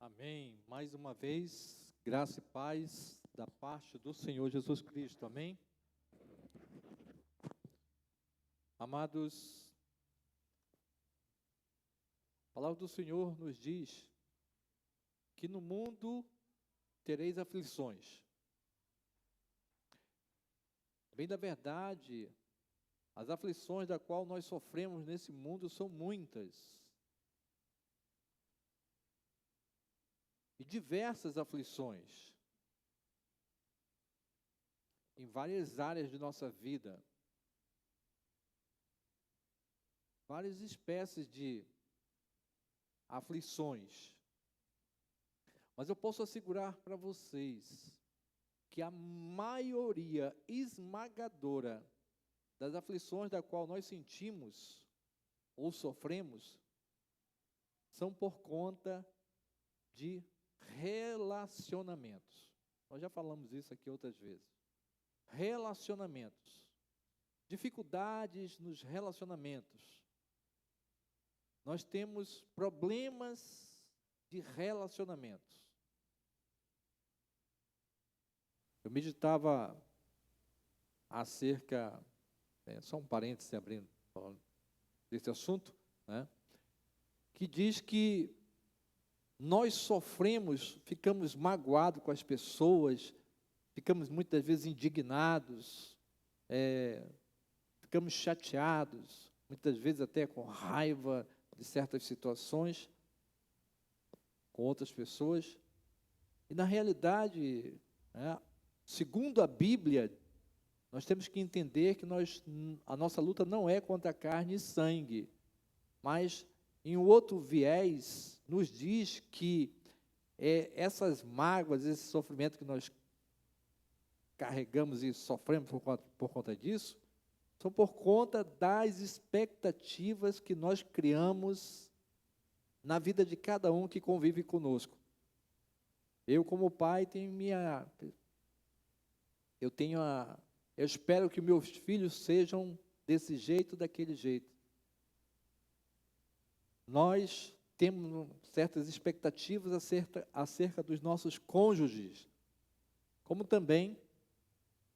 Amém. Mais uma vez, graça e paz da parte do Senhor Jesus Cristo. Amém. Amados, a palavra do Senhor nos diz que no mundo tereis aflições. Bem da verdade, as aflições da qual nós sofremos nesse mundo são muitas. E diversas aflições em várias áreas de nossa vida, várias espécies de aflições. Mas eu posso assegurar para vocês que a maioria esmagadora das aflições da qual nós sentimos ou sofremos são por conta de relacionamentos. Nós já falamos isso aqui outras vezes. Relacionamentos. Dificuldades nos relacionamentos. Nós temos problemas de relacionamentos. Eu meditava acerca, só um parêntese abrindo desse assunto, né, que diz que nós sofremos, ficamos magoados com as pessoas, ficamos muitas vezes indignados, ficamos chateados, muitas vezes até com raiva de certas situações, com outras pessoas. E na realidade, segundo a Bíblia, nós temos que entender que a nossa luta não é contra carne e sangue, mas em um outro viés nos diz que essas mágoas, esse sofrimento que nós carregamos e sofremos por conta disso, são por conta das expectativas que nós criamos na vida de cada um que convive conosco. Eu, como pai, eu espero que meus filhos sejam desse jeito, daquele jeito. Nós temos certas expectativas acerca dos nossos cônjuges, como também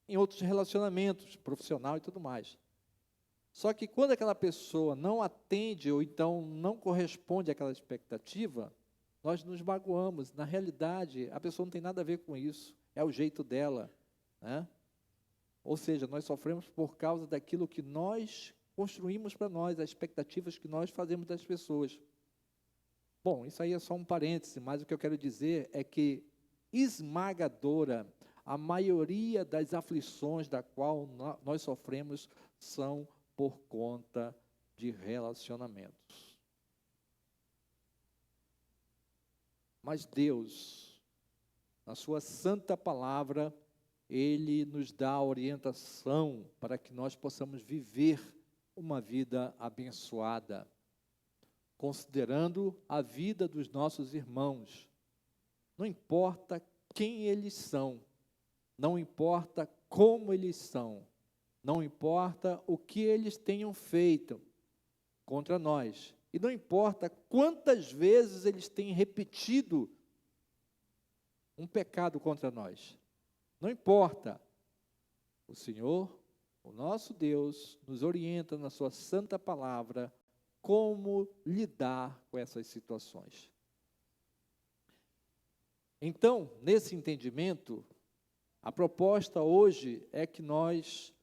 em outros relacionamentos, profissional e tudo mais. Só que quando aquela pessoa não atende ou então não corresponde àquela expectativa, nós nos magoamos. Na realidade, a pessoa não tem nada a ver com isso, é o jeito dela, né? Ou seja, nós sofremos por causa daquilo que nós construímos para nós, as expectativas que nós fazemos das pessoas. Bom, isso aí é só um parêntese, mas o que eu quero dizer é que esmagadora, a maioria das aflições da qual nós sofremos são por conta de relacionamentos. Mas Deus, na sua santa palavra, Ele nos dá a orientação para que nós possamos viver uma vida abençoada, considerando a vida dos nossos irmãos. Não importa quem eles são, não importa como eles são, não importa o que eles tenham feito contra nós, e não importa quantas vezes eles têm repetido um pecado contra nós. Não importa. O Senhor, o nosso Deus, nos orienta na sua santa palavra como lidar com essas situações. Então, nesse entendimento, a proposta hoje é que nós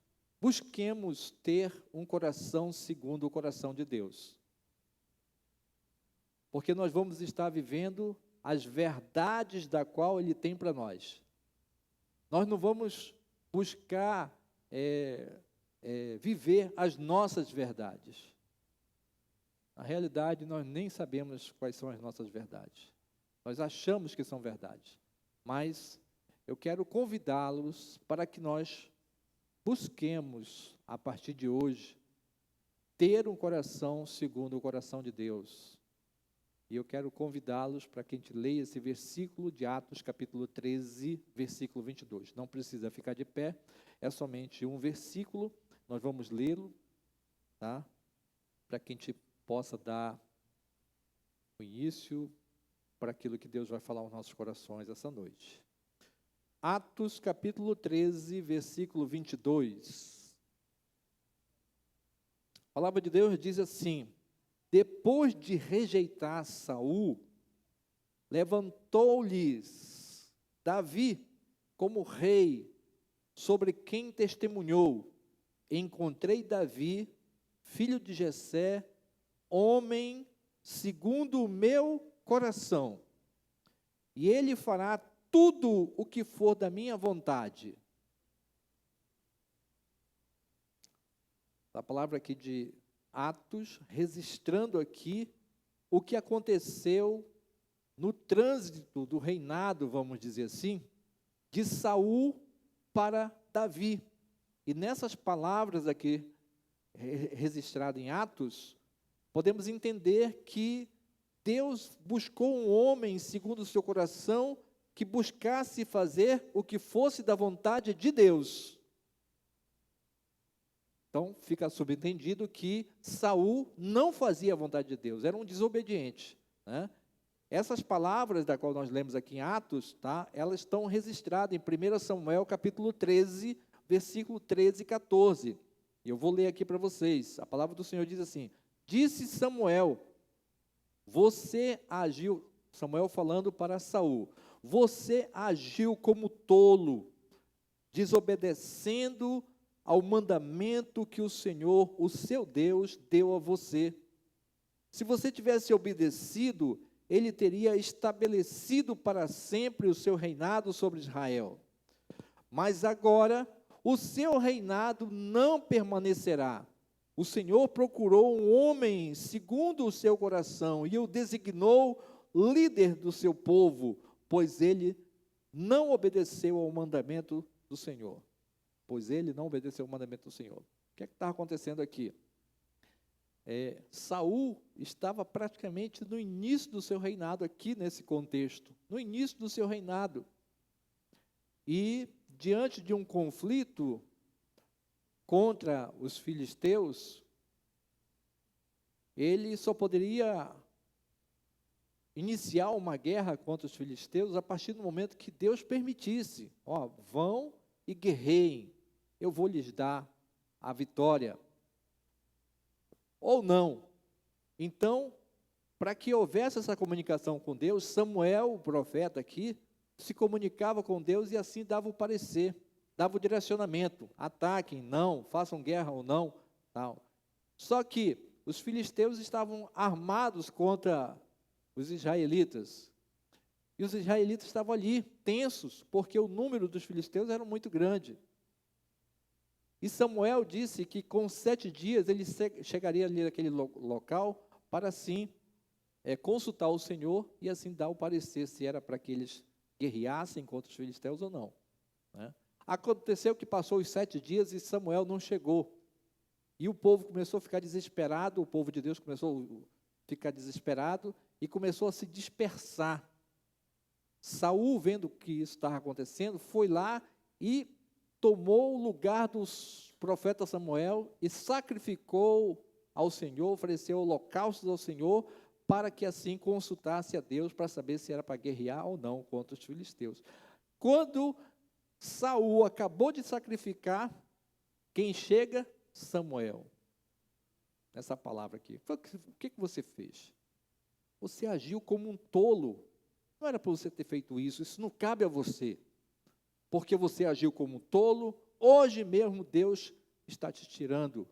busquemos ter um coração segundo o coração de Deus. Porque nós vamos estar vivendo as verdades da qual Ele tem para nós. Nós não vamos buscar viver as nossas verdades. Na realidade, nós nem sabemos quais são as nossas verdades. Nós achamos que são verdades. Mas eu quero convidá-los para que nós busquemos, a partir de hoje, ter um coração segundo o coração de Deus. E eu quero convidá-los para que a gente leia esse versículo de Atos, capítulo 13, versículo 22. Não precisa ficar de pé, é somente um versículo, nós vamos lê-lo, tá? Para que a gente possa dar o início para aquilo que Deus vai falar aos nossos corações essa noite. Atos capítulo 13, versículo 22. A palavra de Deus diz assim: depois de rejeitar Saul, levantou-lhes Davi como rei, sobre quem testemunhou: encontrei Davi, filho de Jessé, homem segundo o meu coração, e ele fará tudo o que for da minha vontade. A palavra aqui de Atos, registrando aqui o que aconteceu no trânsito do reinado, vamos dizer assim, de Saul para Davi. E nessas palavras aqui, registradas em Atos, podemos entender que Deus buscou um homem segundo o seu coração, que buscasse fazer o que fosse da vontade de Deus. Então, fica subentendido que Saul não fazia a vontade de Deus, era um desobediente, né? Essas palavras da qual nós lemos aqui em Atos, tá, elas estão registradas em 1 Samuel capítulo 13, versículo 13 e 14. E eu vou ler aqui para vocês. A palavra do Senhor diz assim: disse Samuel, você agiu, Samuel falando para Saul, você agiu como tolo, desobedecendo ao mandamento que o Senhor, o seu Deus, deu a você. Se você tivesse obedecido, ele teria estabelecido para sempre o seu reinado sobre Israel. Mas agora, o seu reinado não permanecerá. O Senhor procurou um homem segundo o seu coração e o designou líder do seu povo, pois ele não obedeceu ao mandamento do Senhor. Pois ele não obedeceu ao mandamento do Senhor. O que é que está acontecendo aqui? Saul estava praticamente no início do seu reinado, aqui nesse contexto, no início do seu reinado. E, diante de um conflito contra os filisteus, ele só poderia iniciar uma guerra contra os filisteus a partir do momento que Deus permitisse. Vão e guerreiem, eu vou lhes dar a vitória. Ou não. Então, para que houvesse essa comunicação com Deus, Samuel, o profeta aqui, se comunicava com Deus e assim dava o parecer, dava o direcionamento: ataquem, não, façam guerra ou não, tal. Só que os filisteus estavam armados contra os israelitas, e os israelitas estavam ali, tensos, porque o número dos filisteus era muito grande. E Samuel disse que com 7 dias ele chegaria ali naquele local para assim consultar o Senhor e assim dar o parecer se era para que eles guerreassem contra os filisteus ou não, né? Aconteceu que passou os 7 dias e Samuel não chegou. E o povo começou a ficar desesperado, o povo de Deus começou a ficar desesperado e começou a se dispersar. Saul, vendo que isso estava acontecendo, foi lá e tomou o lugar do profeta Samuel e sacrificou ao Senhor, ofereceu holocaustos ao Senhor, para que assim consultasse a Deus para saber se era para guerrear ou não contra os filisteus. Quando Saul acabou de sacrificar, quem chega? Samuel. Essa palavra aqui. O que você fez? Você agiu como um tolo. Não era para você ter feito isso, isso não cabe a você. Porque você agiu como um tolo, hoje mesmo Deus está te tirando.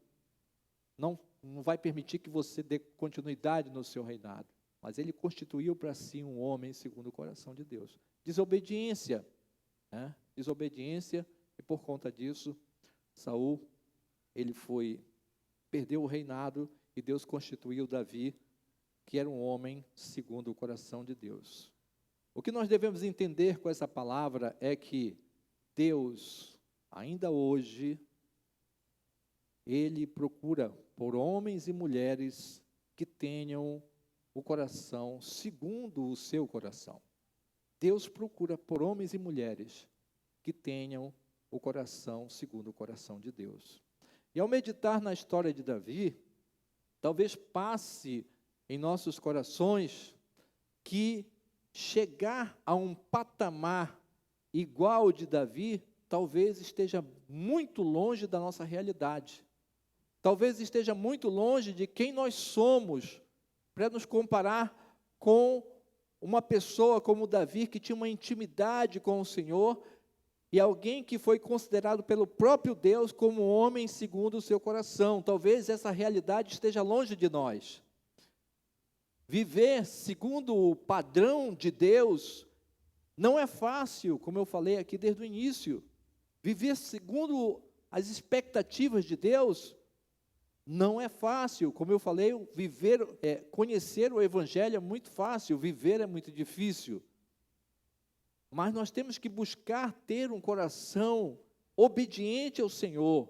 Não vai permitir que você dê continuidade no seu reinado. Mas ele constituiu para si um homem segundo o coração de Deus. Desobediência, né? Desobediência, e por conta disso, Saul, perdeu o reinado, e Deus constituiu Davi, que era um homem segundo o coração de Deus. O que nós devemos entender com essa palavra é que Deus, ainda hoje, Ele procura por homens e mulheres que tenham o coração segundo o seu coração. Deus procura por homens e mulheres que tenham o coração segundo o coração de Deus. E ao meditar na história de Davi, talvez passe em nossos corações que chegar a um patamar igual ao de Davi, talvez esteja muito longe da nossa realidade. Talvez esteja muito longe de quem nós somos, para nos comparar com uma pessoa como Davi, que tinha uma intimidade com o Senhor, e alguém que foi considerado pelo próprio Deus como homem segundo o seu coração. Talvez essa realidade esteja longe de nós. Viver segundo o padrão de Deus não é fácil, como eu falei aqui desde o início. Viver segundo as expectativas de Deus não é fácil. Como eu falei, conhecer o Evangelho é muito fácil, viver é muito difícil. Mas nós temos que buscar ter um coração obediente ao Senhor,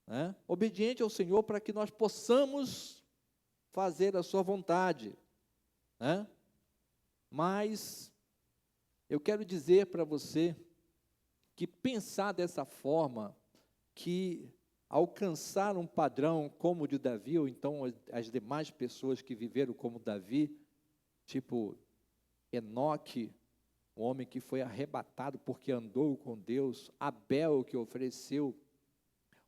né? Obediente ao Senhor, para que nós possamos fazer a sua vontade, né? Mas eu quero dizer para você que pensar dessa forma, que alcançar um padrão como o de Davi, ou então as demais pessoas que viveram como Davi, tipo Enoque, um homem que foi arrebatado porque andou com Deus, Abel, que ofereceu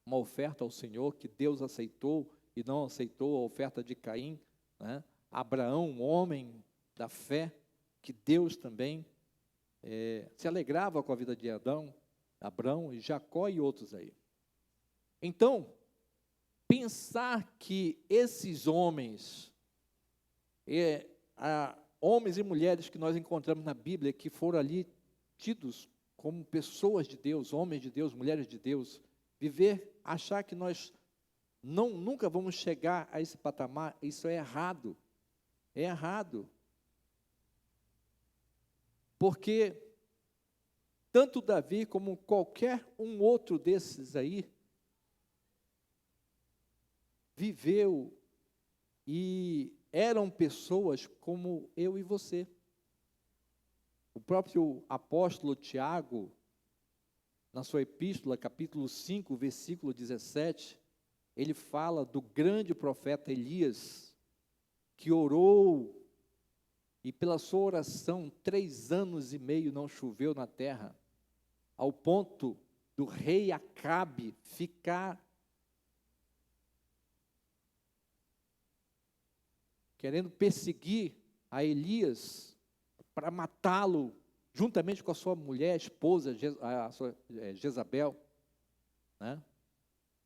uma oferta ao Senhor, que Deus aceitou, e não aceitou a oferta de Caim, né? Abraão, um homem da fé, que Deus também se alegrava com a vida de Abraão e Jacó e outros aí. Então, pensar que esses homens, homens e mulheres que nós encontramos na Bíblia, que foram ali tidos como pessoas de Deus, homens de Deus, mulheres de Deus, achar que nós nunca vamos chegar a esse patamar, isso é errado. É errado. Porque tanto Davi como qualquer um outro desses aí, viveu e eram pessoas como eu e você. O próprio apóstolo Tiago, na sua epístola, capítulo 5, versículo 17, ele fala do grande profeta Elias, que orou, e pela sua oração, 3 anos e meio não choveu na terra, ao ponto do rei Acabe ficar querendo perseguir a Elias para matá-lo, juntamente com a sua mulher, esposa, Jezabel, né?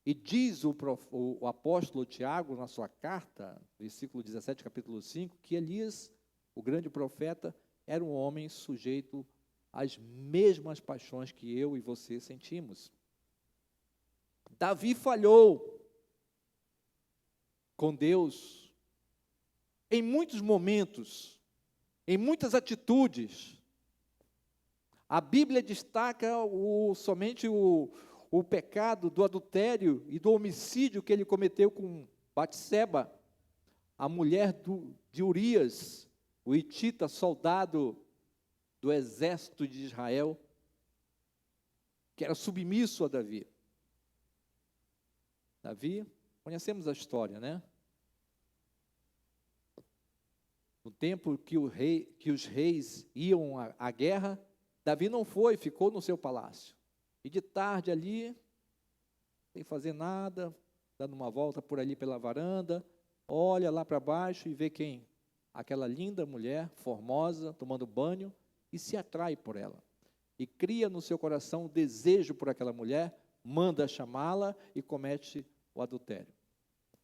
E diz o apóstolo Tiago, na sua carta, versículo 17, capítulo 5, que Elias, o grande profeta, era um homem sujeito às mesmas paixões que eu e você sentimos. Davi falhou com Deus em muitos momentos, em muitas atitudes. A Bíblia destaca somente o pecado do adultério e do homicídio que ele cometeu com Batseba, a mulher de Urias, o hitita, soldado do exército de Israel, que era submisso a Davi. Davi, conhecemos a história, né? No tempo que os reis iam à guerra, Davi não foi, ficou no seu palácio. E de tarde ali, sem fazer nada, dando uma volta por ali pela varanda, olha lá para baixo e vê quem? Aquela linda mulher, formosa, tomando banho, e se atrai por ela. E cria no seu coração o desejo por aquela mulher, manda chamá-la e comete o adultério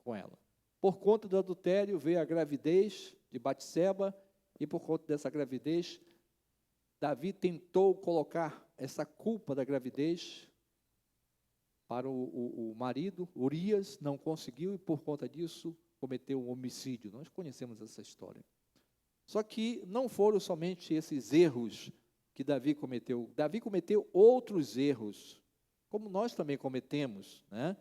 com ela. Por conta do adultério veio a gravidez de Batseba, e por conta dessa gravidez, Davi tentou colocar essa culpa da gravidez para o marido, Urias, não conseguiu, e por conta disso cometeu um homicídio. Nós conhecemos essa história. Só que não foram somente esses erros que Davi cometeu. Davi cometeu outros erros, como nós também cometemos, né?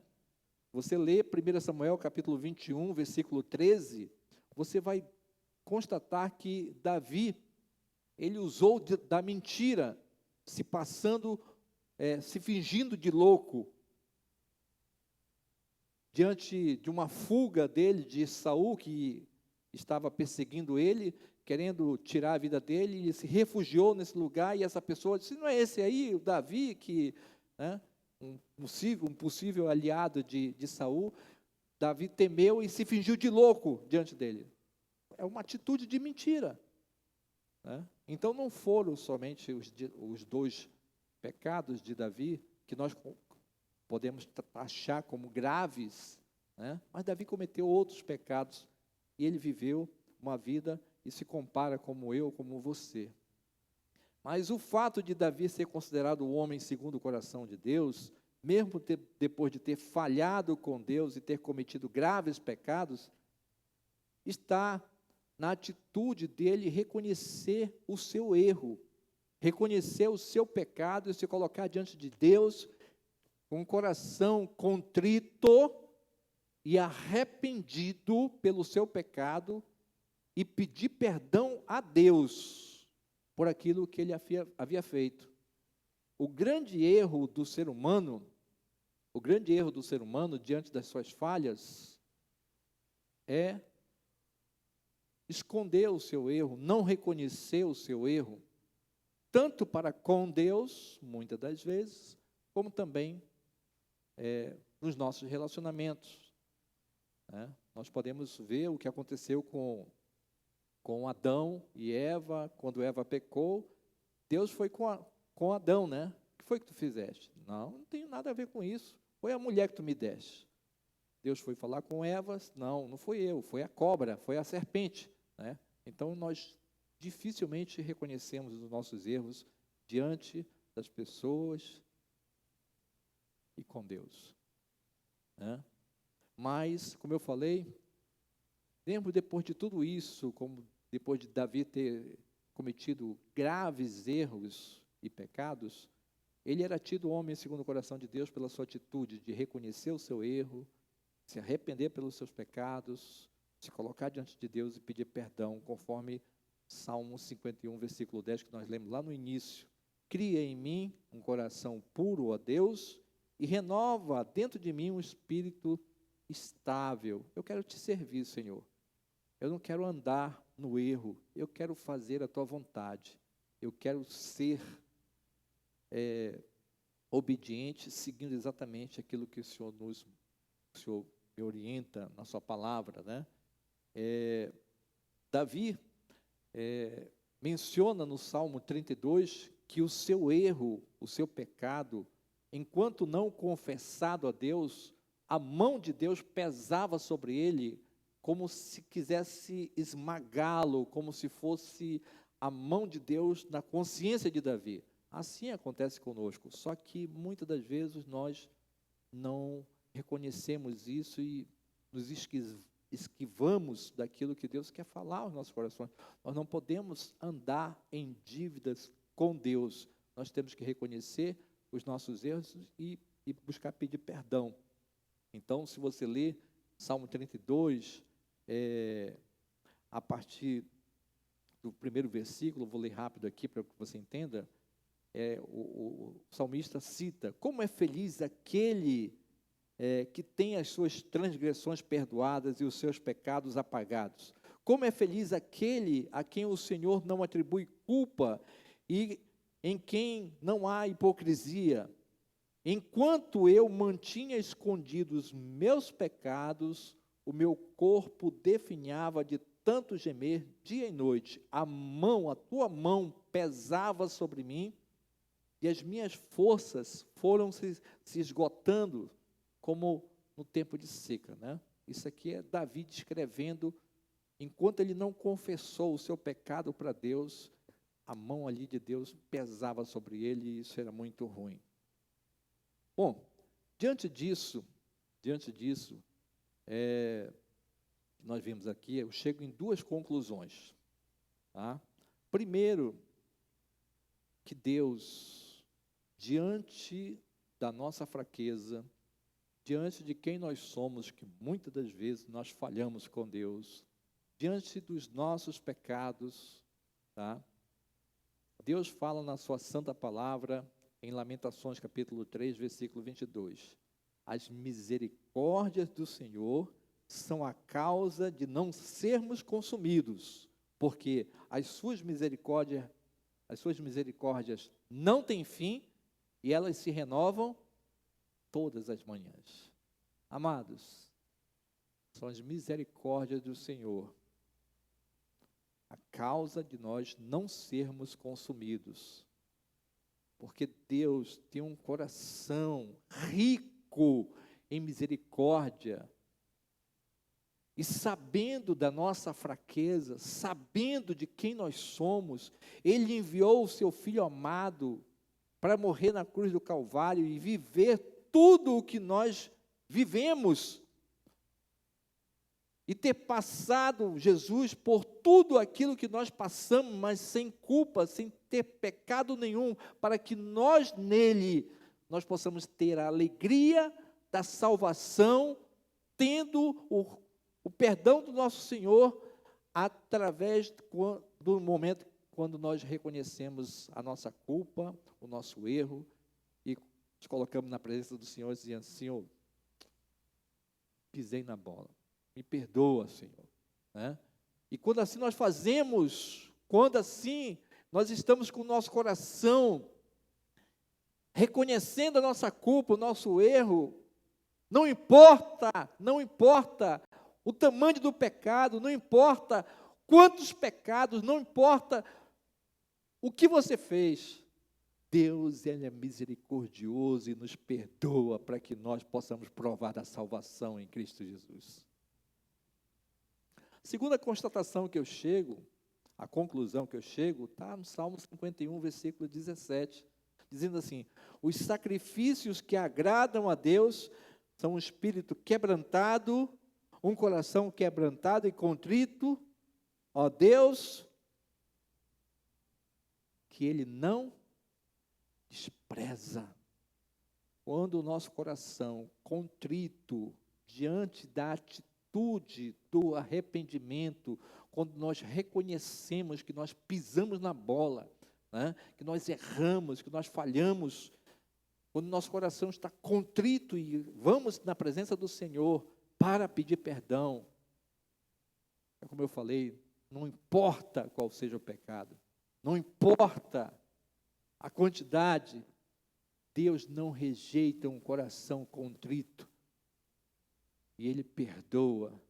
Você lê 1 Samuel capítulo 21, versículo 13, você vai constatar que Davi, ele usou da mentira, se fingindo de louco, diante de uma fuga dele, de Saul, que estava perseguindo ele, querendo tirar a vida dele, ele se refugiou nesse lugar, e essa pessoa disse, não é esse aí, o Davi, que, né, um possível aliado de Saul. Davi temeu e se fingiu de louco diante dele. É uma atitude de mentira, né? Então não foram somente os 2 pecados de Davi, que nós podemos achar como graves, né? Mas Davi cometeu outros pecados, e ele viveu uma vida e se compara como eu, como você. Mas o fato de Davi ser considerado o homem segundo o coração de Deus, mesmo depois de ter falhado com Deus e ter cometido graves pecados, está na atitude dele reconhecer o seu erro, reconhecer o seu pecado e se colocar diante de Deus com o coração contrito e arrependido pelo seu pecado, e pedir perdão a Deus por aquilo que ele havia feito. O grande erro do ser humano diante das suas falhas é esconder o seu erro, não reconhecer o seu erro, tanto para com Deus, muitas das vezes, como também nos nossos relacionamentos, né? Nós podemos ver o que aconteceu com Adão e Eva. Quando Eva pecou, Deus foi com Adão, né? O que foi que tu fizeste? Não tem nada a ver com isso. Foi a mulher que tu me deste. Deus foi falar com Eva. Não foi eu, foi a cobra, foi a serpente, né? Então nós dificilmente reconhecemos os nossos erros diante das pessoas e com Deus, né? Mas, como eu falei, mesmo depois de tudo isso, como depois de Davi ter cometido graves erros e pecados, ele era tido homem segundo o coração de Deus pela sua atitude de reconhecer o seu erro, se arrepender pelos seus pecados, se colocar diante de Deus e pedir perdão, conforme Salmo 51, versículo 10, que nós lemos lá no início. Cria em mim um coração puro, ó Deus, e renova dentro de mim um espírito estável. Eu quero te servir, Senhor. Eu não quero andar no erro, eu quero fazer a tua vontade. Eu quero ser obediente, seguindo exatamente aquilo que o Senhor me orienta na sua palavra, né? Davi menciona no Salmo 32 que o seu erro, o seu pecado, enquanto não confessado a Deus, a mão de Deus pesava sobre ele, como se quisesse esmagá-lo, como se fosse a mão de Deus na consciência de Davi. Assim acontece conosco, só que muitas das vezes nós não reconhecemos isso e nos esquivamos daquilo que Deus quer falar aos nossos corações. Nós não podemos andar em dívidas com Deus, nós temos que reconhecer os nossos erros e buscar pedir perdão. Então, se você ler Salmo 32, a partir do primeiro versículo, vou ler rápido aqui para que você entenda, o salmista cita: como é feliz aquele que tem as suas transgressões perdoadas e os seus pecados apagados. Como é feliz aquele a quem o Senhor não atribui culpa e em quem não há hipocrisia. Enquanto eu mantinha escondidos meus pecados, o meu corpo definhava de tanto gemer dia e noite. A tua mão pesava sobre mim e as minhas forças foram se esgotando como no tempo de seca, né? Isso aqui é Davi descrevendo, enquanto ele não confessou o seu pecado para Deus, a mão ali de Deus pesava sobre ele e isso era muito ruim. Bom, diante disso, nós vimos aqui, eu chego em 2 conclusões, tá? Primeiro, que Deus, diante da nossa fraqueza, diante de quem nós somos, que muitas das vezes nós falhamos com Deus, diante dos nossos pecados, tá? Deus fala na sua santa palavra, em Lamentações capítulo 3, versículo 22. As misericórdias do Senhor são a causa de não sermos consumidos, porque as suas misericórdias não têm fim e elas se renovam todas as manhãs. Amados, são as misericórdias do Senhor a causa de nós não sermos consumidos, porque Deus tem um coração rico em misericórdia, e sabendo da nossa fraqueza, sabendo de quem nós somos, Ele enviou o seu Filho amado para morrer na cruz do Calvário e viver tudo o que nós vivemos, e ter passado Jesus por tudo aquilo que nós passamos, mas sem culpa, sem ter pecado nenhum, para que nós nele, nós possamos ter a alegria da salvação, tendo o perdão do nosso Senhor, através do momento quando nós reconhecemos a nossa culpa, o nosso erro, e nos colocamos na presença do Senhor, dizendo: Senhor, pisei na bola, me perdoa, Senhor, né? E quando assim nós fazemos, quando assim nós estamos com o nosso coração reconhecendo a nossa culpa, o nosso erro, não importa o tamanho do pecado, não importa quantos pecados, não importa o que você fez, Deus, Ele é misericordioso e nos perdoa para que nós possamos provar da salvação em Cristo Jesus. Segunda constatação que eu chego, a conclusão que eu chego, está no Salmo 51, versículo 17, dizendo assim: os sacrifícios que agradam a Deus são um espírito quebrantado, um coração quebrantado e contrito, ó Deus, que Ele não despreza. Quando o nosso coração contrito diante da atitude do arrependimento, quando nós reconhecemos que nós pisamos na bola, né, que nós erramos, que nós falhamos, quando nosso coração está contrito e vamos na presença do Senhor para pedir perdão, é como eu falei, não importa qual seja o pecado, não importa a quantidade, Deus não rejeita um coração contrito, e Ele perdoa,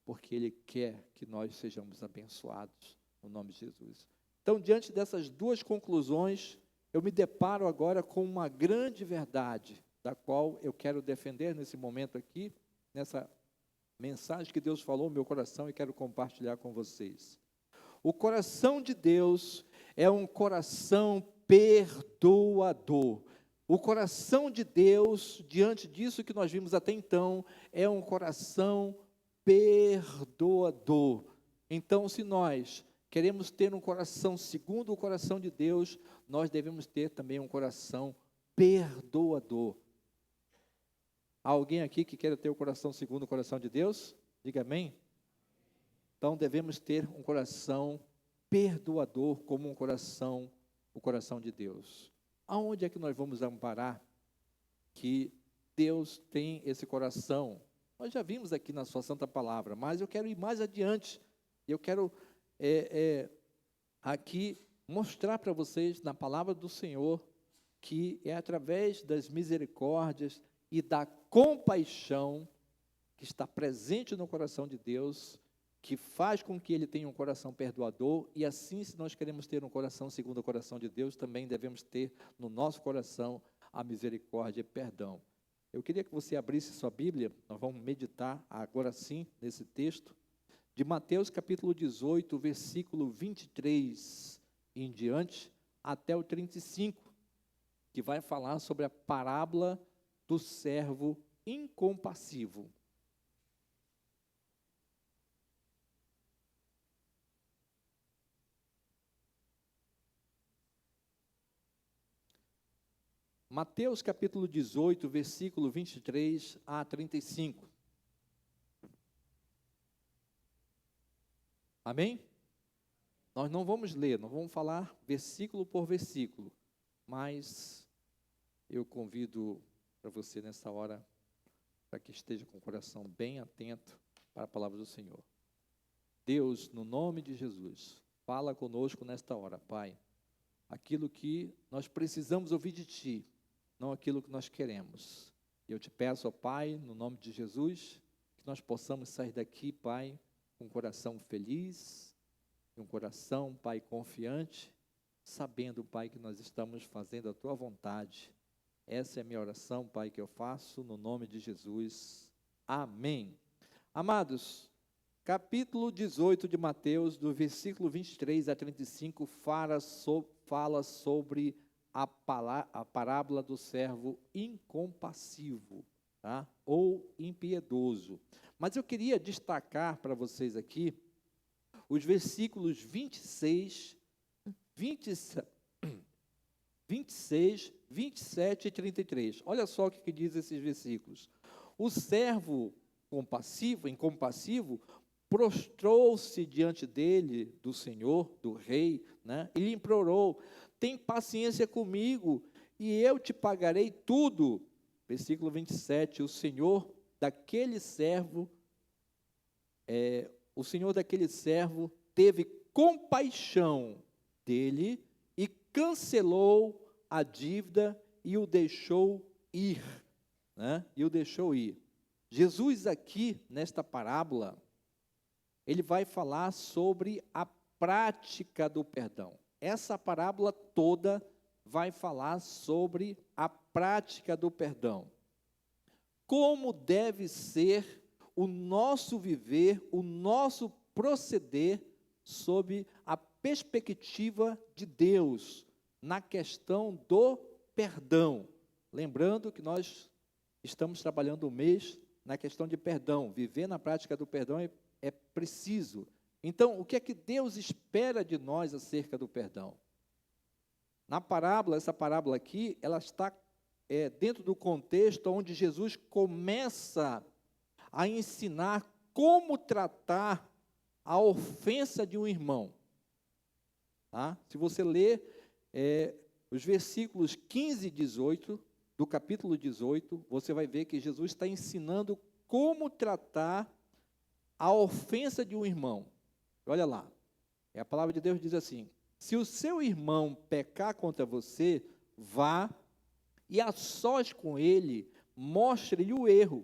porque Ele quer que nós sejamos abençoados, no nome de Jesus. Então, diante dessas duas conclusões, eu me deparo agora com uma grande verdade, da qual eu quero defender nesse momento aqui, nessa mensagem que Deus falou no meu coração e quero compartilhar com vocês. O coração de Deus é um coração perdoador. O coração de Deus, diante disso que nós vimos até então, é um coração perdoador. Então, se nós queremos ter um coração segundo o coração de Deus, nós devemos ter também um coração perdoador. Há alguém aqui que quer ter o coração segundo o coração de Deus? Diga amém. Então, devemos ter um coração perdoador como o coração de Deus. Aonde é que nós vamos amparar que Deus tem esse coração? Nós já vimos aqui na sua santa palavra, mas eu quero ir mais adiante. Eu quero aqui mostrar para vocês na palavra do Senhor que é através das misericórdias e da compaixão que está presente no coração de Deus, que faz com que Ele tenha um coração perdoador, e assim, se nós queremos ter um coração segundo o coração de Deus, também devemos ter no nosso coração a misericórdia e perdão. Eu queria que você abrisse sua Bíblia, nós vamos meditar agora sim, nesse texto, de Mateus capítulo 18, versículo 23 em diante, até o 35, que vai falar sobre a parábola do servo incompassivo. Mateus capítulo 18, versículo 23 a 35. Amém? Nós não vamos ler, nós vamos falar versículo por versículo, mas eu convido para você nessa hora, para que esteja com o coração bem atento para a palavra do Senhor. Deus, no nome de Jesus, fala conosco nesta hora, Pai, aquilo que nós precisamos ouvir de Ti, não aquilo que nós queremos. Eu te peço, ó Pai, no nome de Jesus, que nós possamos sair daqui, Pai, com um coração feliz, um coração, Pai, confiante, sabendo, Pai, que nós estamos fazendo a Tua vontade. Essa é a minha oração, Pai, que eu faço no nome de Jesus. Amém. Amados, capítulo 18 de Mateus, do versículo 23 a 35, fala sobre a parábola do servo incompassivo, tá? Ou impiedoso. Mas eu queria destacar para vocês aqui os versículos 26, 27 e 33. Olha só o que diz esses versículos. O servo incompassivo, prostrou-se diante dele, do Senhor, do rei, né? E lhe implorou: tem paciência comigo, e eu te pagarei tudo. Versículo 27, o Senhor daquele servo teve compaixão dele e cancelou a dívida e o deixou ir, né? Jesus aqui, nesta parábola, ele vai falar sobre a prática do perdão. Essa parábola toda vai falar sobre a prática do perdão. Como deve ser o nosso viver, o nosso proceder sob a perspectiva de Deus na questão do perdão. Lembrando que nós estamos trabalhando um mês na questão de perdão. Viver na prática do perdão é preciso. Então, o que é que Deus espera de nós acerca do perdão? Na parábola, essa parábola aqui, ela está dentro do contexto onde Jesus começa a ensinar como tratar a ofensa de um irmão. Tá? Se você ler os versículos 15 e 18, do capítulo 18, você vai ver que Jesus está ensinando como tratar a ofensa de um irmão. Olha lá, a palavra de Deus diz assim: se o seu irmão pecar contra você, vá e a sós com ele, mostre-lhe o erro.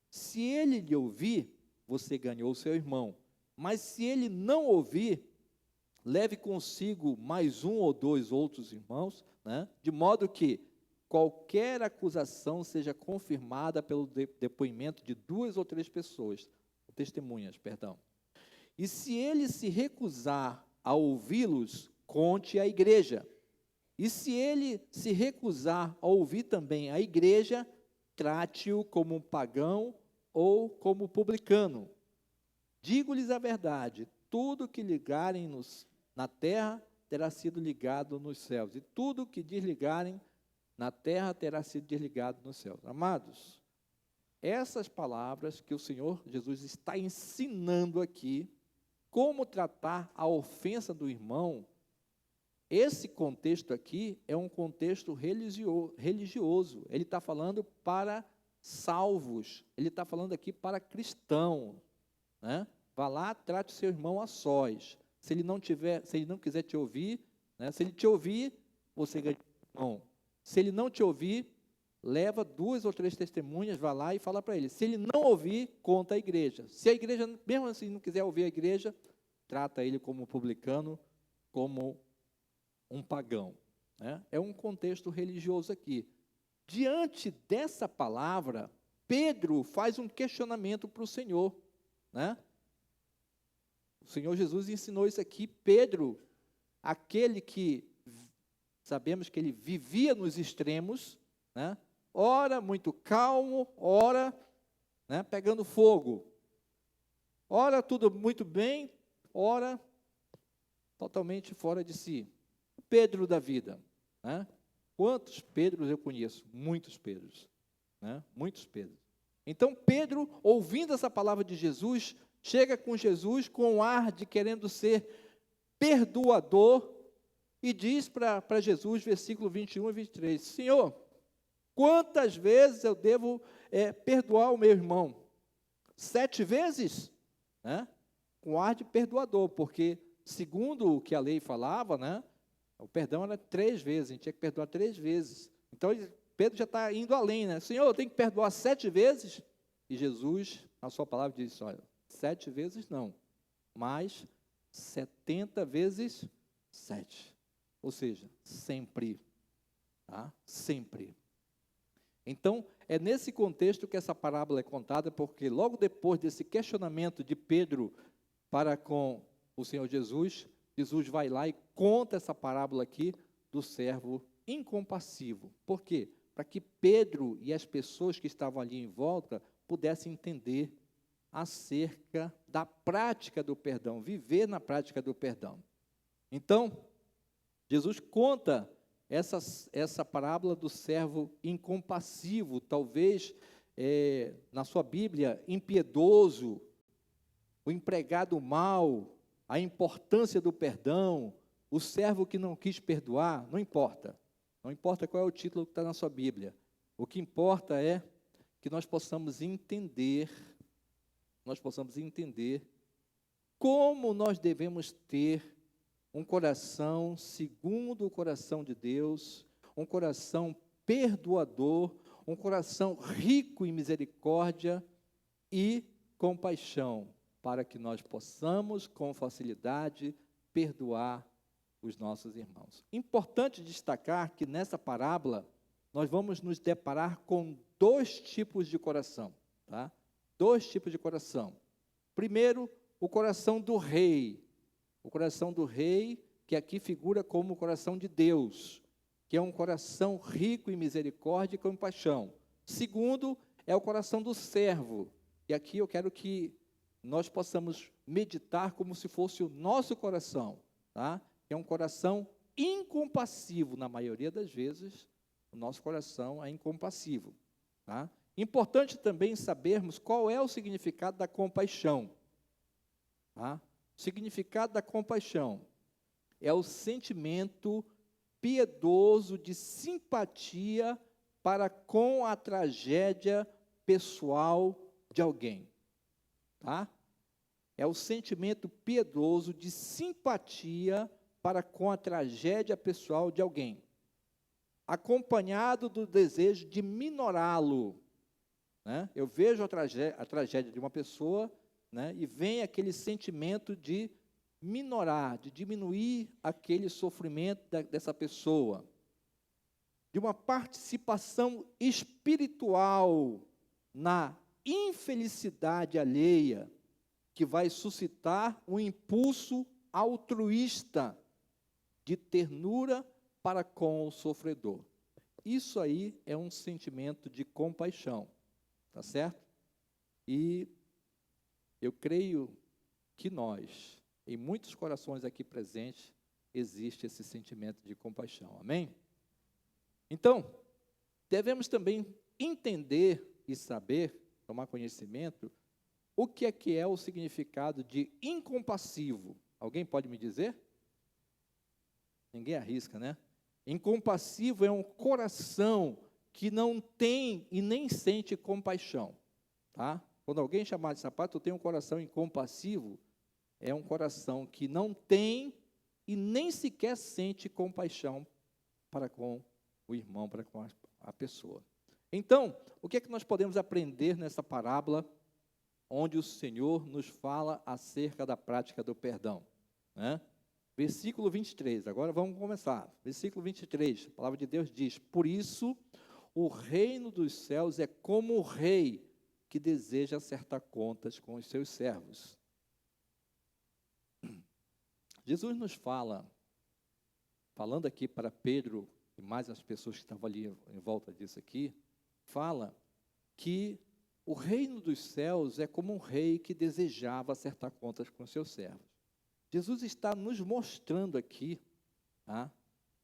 Se ele lhe ouvir, você ganhou o seu irmão. Mas se ele não ouvir, leve consigo mais um ou dois outros irmãos, né? De modo que qualquer acusação seja confirmada pelo depoimento de 2 ou 3 pessoas, testemunhas, perdão. E se ele se recusar a ouvi-los, conte à igreja. E se ele se recusar a ouvir também a igreja, trate-o como um pagão ou como publicano. Digo-lhes a verdade: tudo que ligarem na terra terá sido ligado nos céus, e tudo que desligarem na terra terá sido desligado nos céus. Amados, essas palavras que o Senhor Jesus está ensinando aqui, como tratar a ofensa do irmão, esse contexto aqui é um contexto religioso. Ele está falando para salvos, ele está falando aqui para cristãos, né? Vá lá, trate o seu irmão a sós. Se ele não quiser te ouvir, né? Se ele te ouvir, você ganha o irmão. Se ele não te ouvir, leva 2 ou 3 testemunhas, vá lá e fala para ele. Se ele não ouvir, conta à igreja. Se a igreja, mesmo assim, não quiser ouvir a igreja, trata ele como publicano, como um pagão, né? É um contexto religioso aqui. Diante dessa palavra, Pedro faz um questionamento para o Senhor, né? O Senhor Jesus ensinou isso aqui. Pedro, aquele que sabemos que ele vivia nos extremos, né? Ora muito calmo, ora, né, pegando fogo. Ora tudo muito bem, ora totalmente fora de si. Pedro da vida, né? Quantos Pedros eu conheço? Muitos Pedros, né? Muitos Pedros. Então Pedro, ouvindo essa palavra de Jesus, chega com Jesus com um ar de querendo ser perdoador e diz para Jesus, versículo 21 e 23, Senhor, quantas vezes eu devo perdoar o meu irmão? 7 vezes? Né? com ar de perdoador, porque, segundo o que a lei falava, né, o perdão era 3 vezes, a gente tinha que perdoar 3 vezes. Então, Pedro já está indo além, né? Senhor, eu tenho que perdoar 7 vezes? E Jesus, na sua palavra, disse, olha, 7 vezes não, mas 70 vezes 7. Ou seja, sempre. Tá? Sempre. Então, é nesse contexto que essa parábola é contada, porque logo depois desse questionamento de Pedro para com o Senhor Jesus, Jesus vai lá e conta essa parábola aqui do servo incompassivo. Por quê? Para que Pedro e as pessoas que estavam ali em volta pudessem entender acerca da prática do perdão, viver na prática do perdão. Então, Jesus conta essa parábola do servo incompassivo, talvez na sua Bíblia, impiedoso, o empregado mau, a importância do perdão, o servo que não quis perdoar, não importa. Não importa qual é o título que está na sua Bíblia. O que importa é que nós possamos entender como nós devemos ter um coração segundo o coração de Deus, um coração perdoador, um coração rico em misericórdia e compaixão, para que nós possamos, com facilidade, perdoar os nossos irmãos. Importante destacar que nessa parábola, nós vamos nos deparar com 2 tipos de coração, tá? 2 tipos de coração. Primeiro, o coração do rei. O coração do rei, que aqui figura como o coração de Deus, que é um coração rico em misericórdia e compaixão. Segundo, é o coração do servo. E aqui eu quero que nós possamos meditar como se fosse o nosso coração, tá? É um coração incompassivo, na maioria das vezes, o nosso coração é incompassivo, tá? Importante também sabermos qual é o significado da compaixão, tá? O significado da compaixão é o sentimento piedoso de simpatia para com a tragédia pessoal de alguém, tá? É o sentimento piedoso de simpatia para com a tragédia pessoal de alguém, acompanhado do desejo de minorá-lo, né? Eu vejo a tragédia de uma pessoa, né, e vem aquele sentimento de minorar, de diminuir aquele sofrimento dessa pessoa, de uma participação espiritual na infelicidade alheia, que vai suscitar um impulso altruísta de ternura para com o sofredor. Isso aí é um sentimento de compaixão, tá certo? E eu creio que nós, em muitos corações aqui presentes, existe esse sentimento de compaixão, amém? Então, devemos também entender e saber, tomar conhecimento, o que é o significado de incompassivo. Alguém pode me dizer? Ninguém arrisca, né? Incompassivo é um coração que não tem e nem sente compaixão, tá? Quando alguém chamar de sapato, eu tenho um coração incompassivo, é um coração que não tem e nem sequer sente compaixão para com o irmão, para com a pessoa. Então, o que é que nós podemos aprender nessa parábola, onde o Senhor nos fala acerca da prática do perdão, né? Versículo 23, agora vamos começar. Versículo 23, a palavra de Deus diz: por isso, o reino dos céus é como o rei que deseja acertar contas com os seus servos. Jesus nos fala, falando aqui para Pedro e mais as pessoas que estavam ali em volta disso aqui, fala que o reino dos céus é como um rei que desejava acertar contas com os seus servos. Jesus está nos mostrando aqui, tá,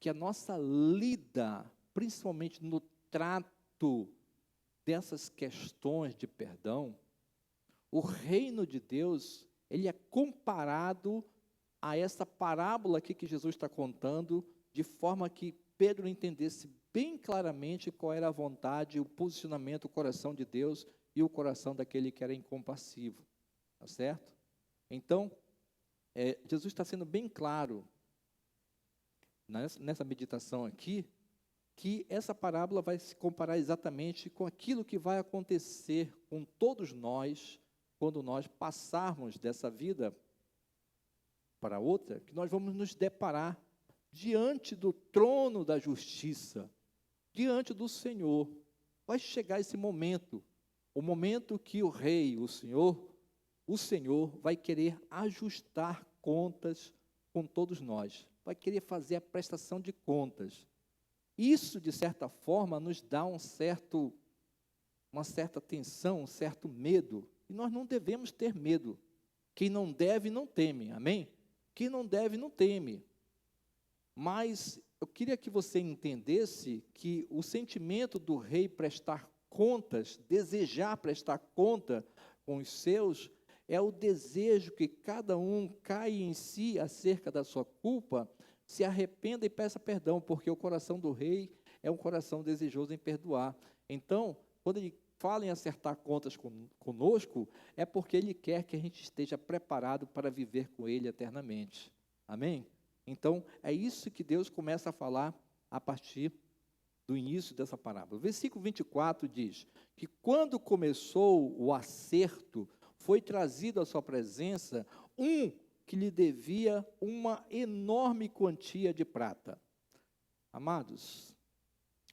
que a nossa lida, principalmente no trato dessas questões de perdão, o reino de Deus, ele é comparado a essa parábola aqui que Jesus está contando, de forma que Pedro entendesse bem claramente qual era a vontade, o posicionamento, o coração de Deus e o coração daquele que era incompassivo, tá certo? Então, Jesus está sendo bem claro nessa meditação aqui, que essa parábola vai se comparar exatamente com aquilo que vai acontecer com todos nós, quando nós passarmos dessa vida para outra, que nós vamos nos deparar diante do trono da justiça, diante do Senhor. Vai chegar esse momento, o momento que o Rei, o Senhor vai querer ajustar contas com todos nós, vai querer fazer a prestação de contas. Isso, de certa forma, nos dá uma certa tensão, um certo medo, e nós não devemos ter medo. Quem não deve, não teme, amém? Quem não deve, não teme. Mas eu queria que você entendesse que o sentimento do rei prestar contas, desejar prestar conta com os seus, é o desejo que cada um caia em si acerca da sua culpa, se arrependa e peça perdão, porque o coração do rei é um coração desejoso em perdoar. Então, quando ele fala em acertar contas conosco, é porque ele quer que a gente esteja preparado para viver com ele eternamente. Amém? Então, é isso que Deus começa a falar a partir do início dessa parábola. O versículo 24 diz que quando começou o acerto, foi trazido à sua presença um que lhe devia uma enorme quantia de prata. Amados,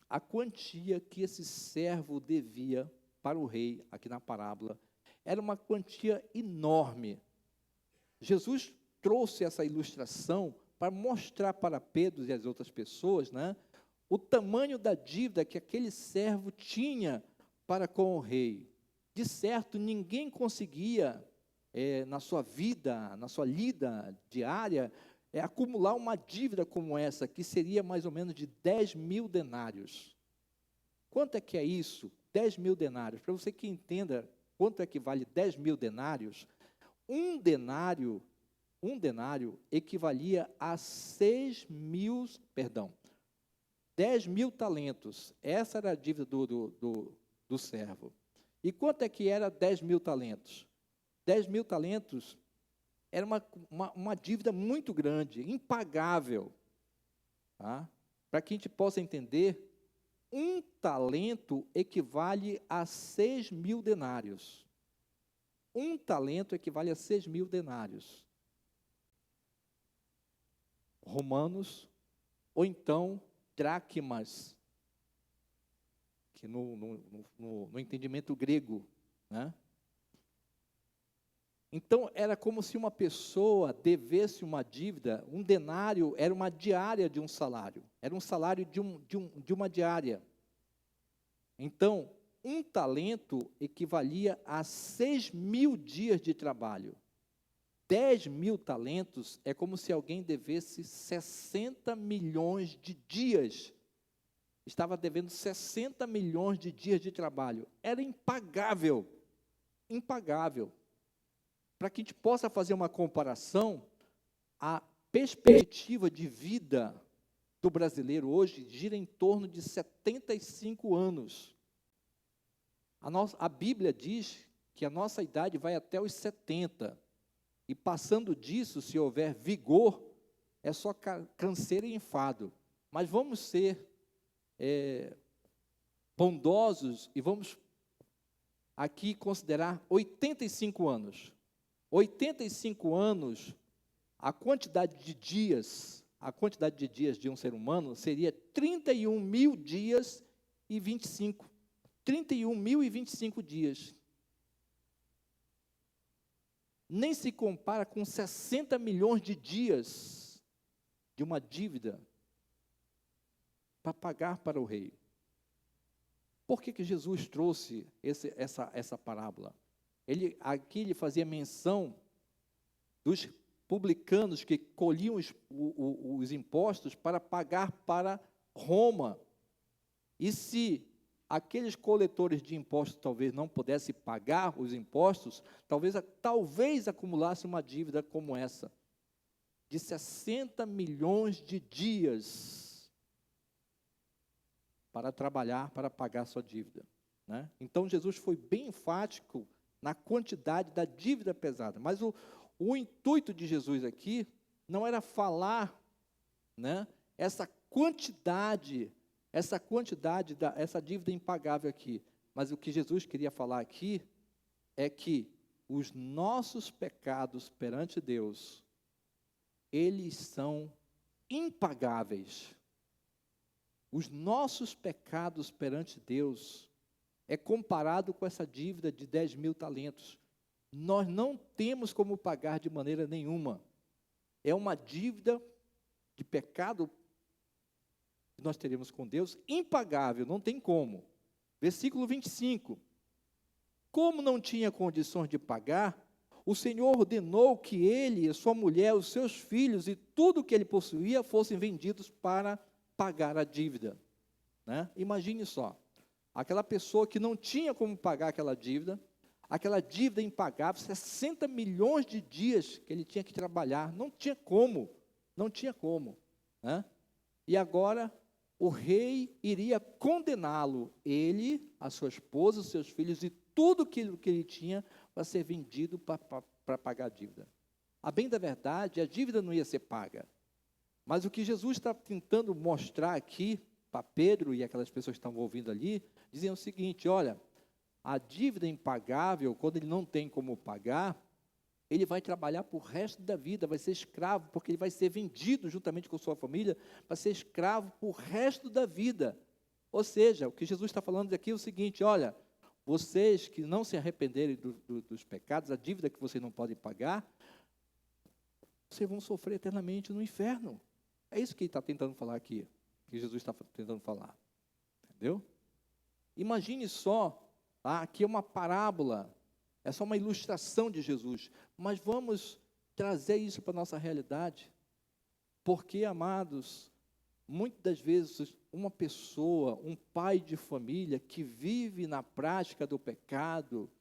a quantia que esse servo devia para o rei, aqui na parábola, era uma quantia enorme. Jesus trouxe essa ilustração para mostrar para Pedro e as outras pessoas, né, o tamanho da dívida que aquele servo tinha para com o rei. De certo, ninguém conseguia, na sua vida, na sua lida diária, acumular uma dívida como essa, que seria mais ou menos de 10 mil denários. Quanto é que é isso? 10 mil denários. Para você que entenda quanto é que vale 10 mil denários, um denário equivalia a 10 mil talentos. Essa era a dívida do servo. E quanto é que era 10 mil talentos? 10 mil talentos era uma dívida muito grande, impagável. Tá? Para que a gente possa entender, um talento equivale a 6 mil denários. Um talento equivale a 6 mil denários. Romanos, ou então dracmas, que no entendimento grego, né? Então, era como se uma pessoa devesse uma dívida, um denário era uma diária de um salário, era um salário de uma diária. Então, um talento equivalia a 6 mil dias de trabalho. 10 mil talentos é como se alguém devesse 60 milhões de dias. Estava devendo 60 milhões de dias de trabalho. Era impagável. Impagável. Para que a gente possa fazer uma comparação, a perspectiva de vida do brasileiro hoje gira em torno de 75 anos. A Bíblia diz que a nossa idade vai até os 70. E passando disso, se houver vigor, é só canseira e enfado. Mas vamos ser bondosos e vamos aqui considerar 85 anos. 85 anos, a quantidade de dias de um ser humano seria 31 mil dias e 25. 31 mil e 25 dias. Nem se compara com 60 milhões de dias de uma dívida para pagar para o rei. Por que Jesus trouxe essa parábola? Aqui ele fazia menção dos publicanos que colhiam os impostos para pagar para Roma. E se aqueles coletores de impostos talvez não pudessem pagar os impostos, talvez acumulasse uma dívida como essa, de 60 milhões de dias para trabalhar, para pagar sua dívida, né? Então, Jesus foi bem enfático na quantidade da dívida pesada, mas o intuito de Jesus aqui não era falar, né, essa quantidade, essa dívida impagável aqui. Mas o que Jesus queria falar aqui é que os nossos pecados perante Deus, eles são impagáveis. Os nossos pecados perante Deus é comparado com essa dívida de 10.000 talentos. Nós não temos como pagar de maneira nenhuma. É uma dívida de pecado que nós teremos com Deus, impagável, não tem como. Versículo 25. Como não tinha condições de pagar, o Senhor ordenou que ele, sua mulher, os seus filhos e tudo que ele possuía fossem vendidos para pagar a dívida. Né? Imagine só, aquela pessoa que não tinha como pagar aquela dívida impagável, 60 milhões de dias que ele tinha que trabalhar, não tinha como. Né? E agora o rei iria condená-lo, ele, a sua esposa, os seus filhos e tudo aquilo que ele tinha para ser vendido para pagar a dívida. A bem da verdade, a dívida não ia ser paga. Mas o que Jesus está tentando mostrar aqui, para Pedro e aquelas pessoas que estavam ouvindo ali, diziam o seguinte: olha, a dívida impagável, quando ele não tem como pagar, ele vai trabalhar por resto da vida, vai ser escravo, porque ele vai ser vendido juntamente com sua família, para ser escravo por resto da vida. Ou seja, o que Jesus está falando aqui é o seguinte: olha, vocês que não se arrependerem dos pecados, a dívida que vocês não podem pagar, vocês vão sofrer eternamente no inferno. É isso que ele está tentando falar aqui, que Jesus está tentando falar. Entendeu? Imagine só, aqui é uma parábola, é só uma ilustração de Jesus, mas vamos trazer isso para a nossa realidade, porque, amados, muitas das vezes uma pessoa, um pai de família que vive na prática do pecado,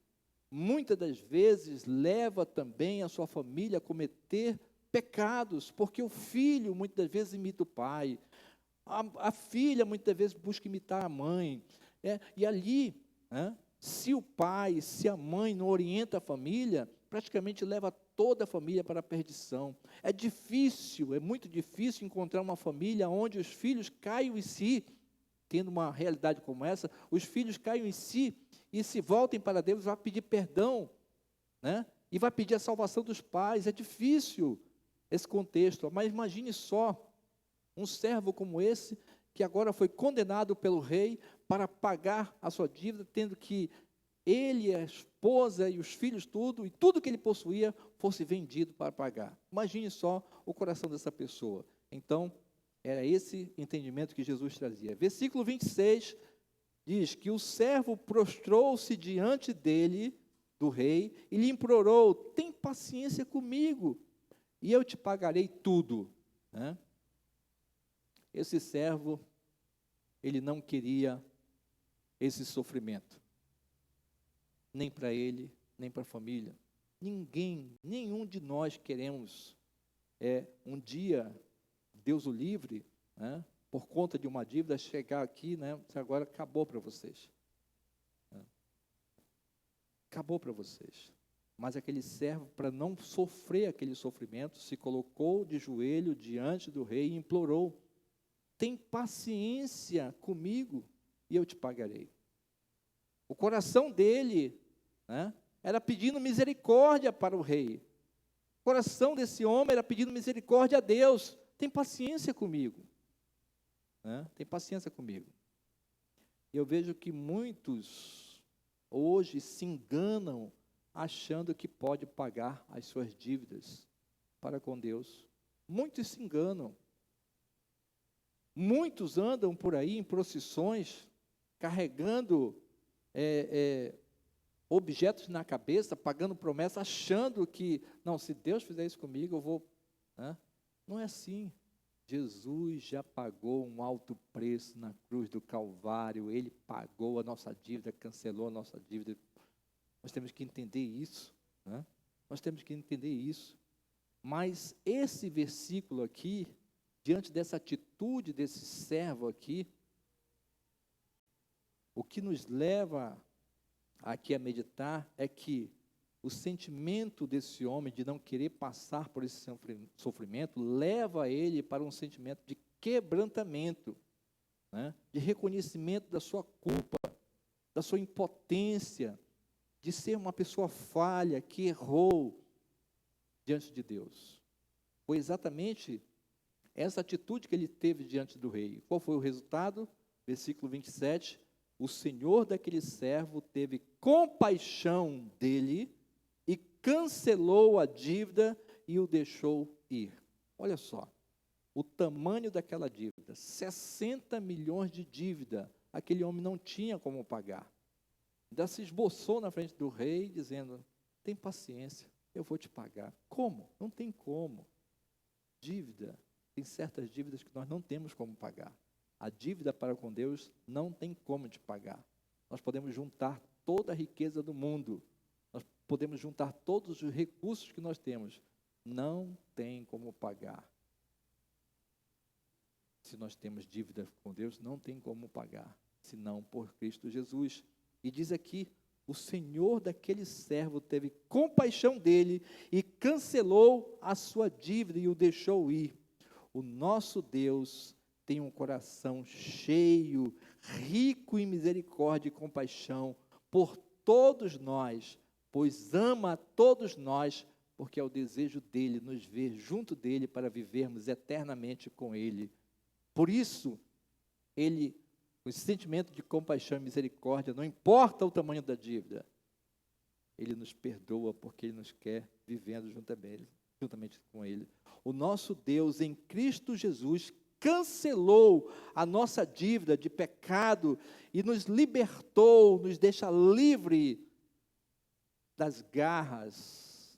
muitas das vezes leva também a sua família a cometer pecados, porque o filho muitas das vezes imita o pai, a filha muitas vezes busca imitar a mãe, e ali, se o pai, se a mãe não orienta a família, praticamente leva toda a família para a perdição. É difícil, é muito difícil encontrar uma família onde os filhos caiam em si, tendo uma realidade como essa, os filhos caiam em si e se voltem para Deus, vai pedir perdão, e vai pedir a salvação dos pais. É difícil esse contexto, mas imagine só, um servo como esse, que agora foi condenado pelo rei para pagar a sua dívida, tendo que ele, a esposa e os filhos, tudo que ele possuía, fosse vendido para pagar. Imagine só o coração dessa pessoa. Então, era esse entendimento que Jesus trazia. Versículo 26 diz que o servo prostrou-se diante dele, do rei, e lhe implorou: tem paciência comigo, e eu te pagarei tudo. Esse servo, ele não queria esse sofrimento, nem para ele, nem para a família. Nenhum de nós queremos, um dia, Deus o livre, por conta de uma dívida, chegar aqui, agora acabou para vocês. Acabou para vocês. Mas aquele servo, para não sofrer aquele sofrimento, se colocou de joelho diante do rei e implorou: tem paciência comigo e eu te pagarei. O coração dele, era pedindo misericórdia para o rei. O coração desse homem era pedindo misericórdia a Deus. Tem paciência comigo. Tem paciência comigo. Eu vejo que muitos hoje se enganam achando que pode pagar as suas dívidas para com Deus. Muitos se enganam. Muitos andam por aí em procissões, carregando objetos na cabeça, pagando promessa, achando que, não, se Deus fizer isso comigo, eu vou. Não é assim. Jesus já pagou um alto preço na cruz do Calvário, Ele pagou a nossa dívida, cancelou a nossa dívida. Nós temos que entender isso. Nós temos que entender isso. Mas esse versículo aqui, diante dessa atitude desse servo aqui, o que nos leva aqui a meditar é que o sentimento desse homem de não querer passar por esse sofrimento leva ele para um sentimento de quebrantamento, né? De reconhecimento da sua culpa, da sua impotência, de ser uma pessoa falha, que errou diante de Deus. Foi exatamente essa atitude que ele teve diante do rei. Qual foi o resultado? Versículo 27, o senhor daquele servo teve compaixão dele e cancelou a dívida e o deixou ir. Olha só, o tamanho daquela dívida, 60 milhões de dívida, aquele homem não tinha como pagar. Ainda se esboçou na frente do rei, dizendo, tem paciência, eu vou te pagar. Como? Não tem como. Dívida, tem certas dívidas que nós não temos como pagar. A dívida para com Deus não tem como te pagar. Nós podemos juntar toda a riqueza do mundo, nós podemos juntar todos os recursos que nós temos, não tem como pagar. Se nós temos dívida com Deus, não tem como pagar, senão por Cristo Jesus. E diz aqui, o senhor daquele servo teve compaixão dele e cancelou a sua dívida e o deixou ir. O nosso Deus tem um coração cheio, rico em misericórdia e compaixão por todos nós, pois ama a todos nós, porque é o desejo dele nos ver junto dele para vivermos eternamente com ele. Por isso, ele, com esse sentimento de compaixão e misericórdia, não importa o tamanho da dívida, ele nos perdoa porque ele nos quer vivendo juntamente com ele. O nosso Deus, em Cristo Jesus, cancelou a nossa dívida de pecado e nos libertou, nos deixa livre das garras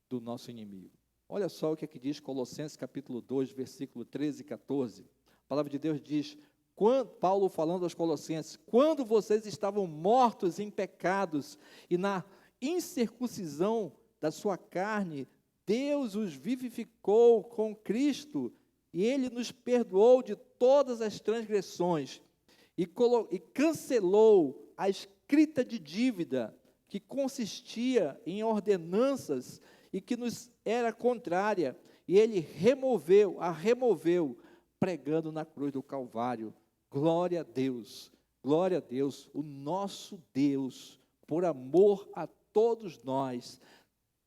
do nosso inimigo. Olha só o que aqui diz Colossenses capítulo 2, versículo 13 e 14. A palavra de Deus diz, Paulo falando aos Colossenses, quando vocês estavam mortos em pecados e na incircuncisão da sua carne, Deus os vivificou com Cristo e Ele nos perdoou de todas as transgressões e cancelou a escrita de dívida que consistia em ordenanças e que nos era contrária, e Ele a removeu, pregando na cruz do Calvário. Glória a Deus, o nosso Deus, por amor a todos nós,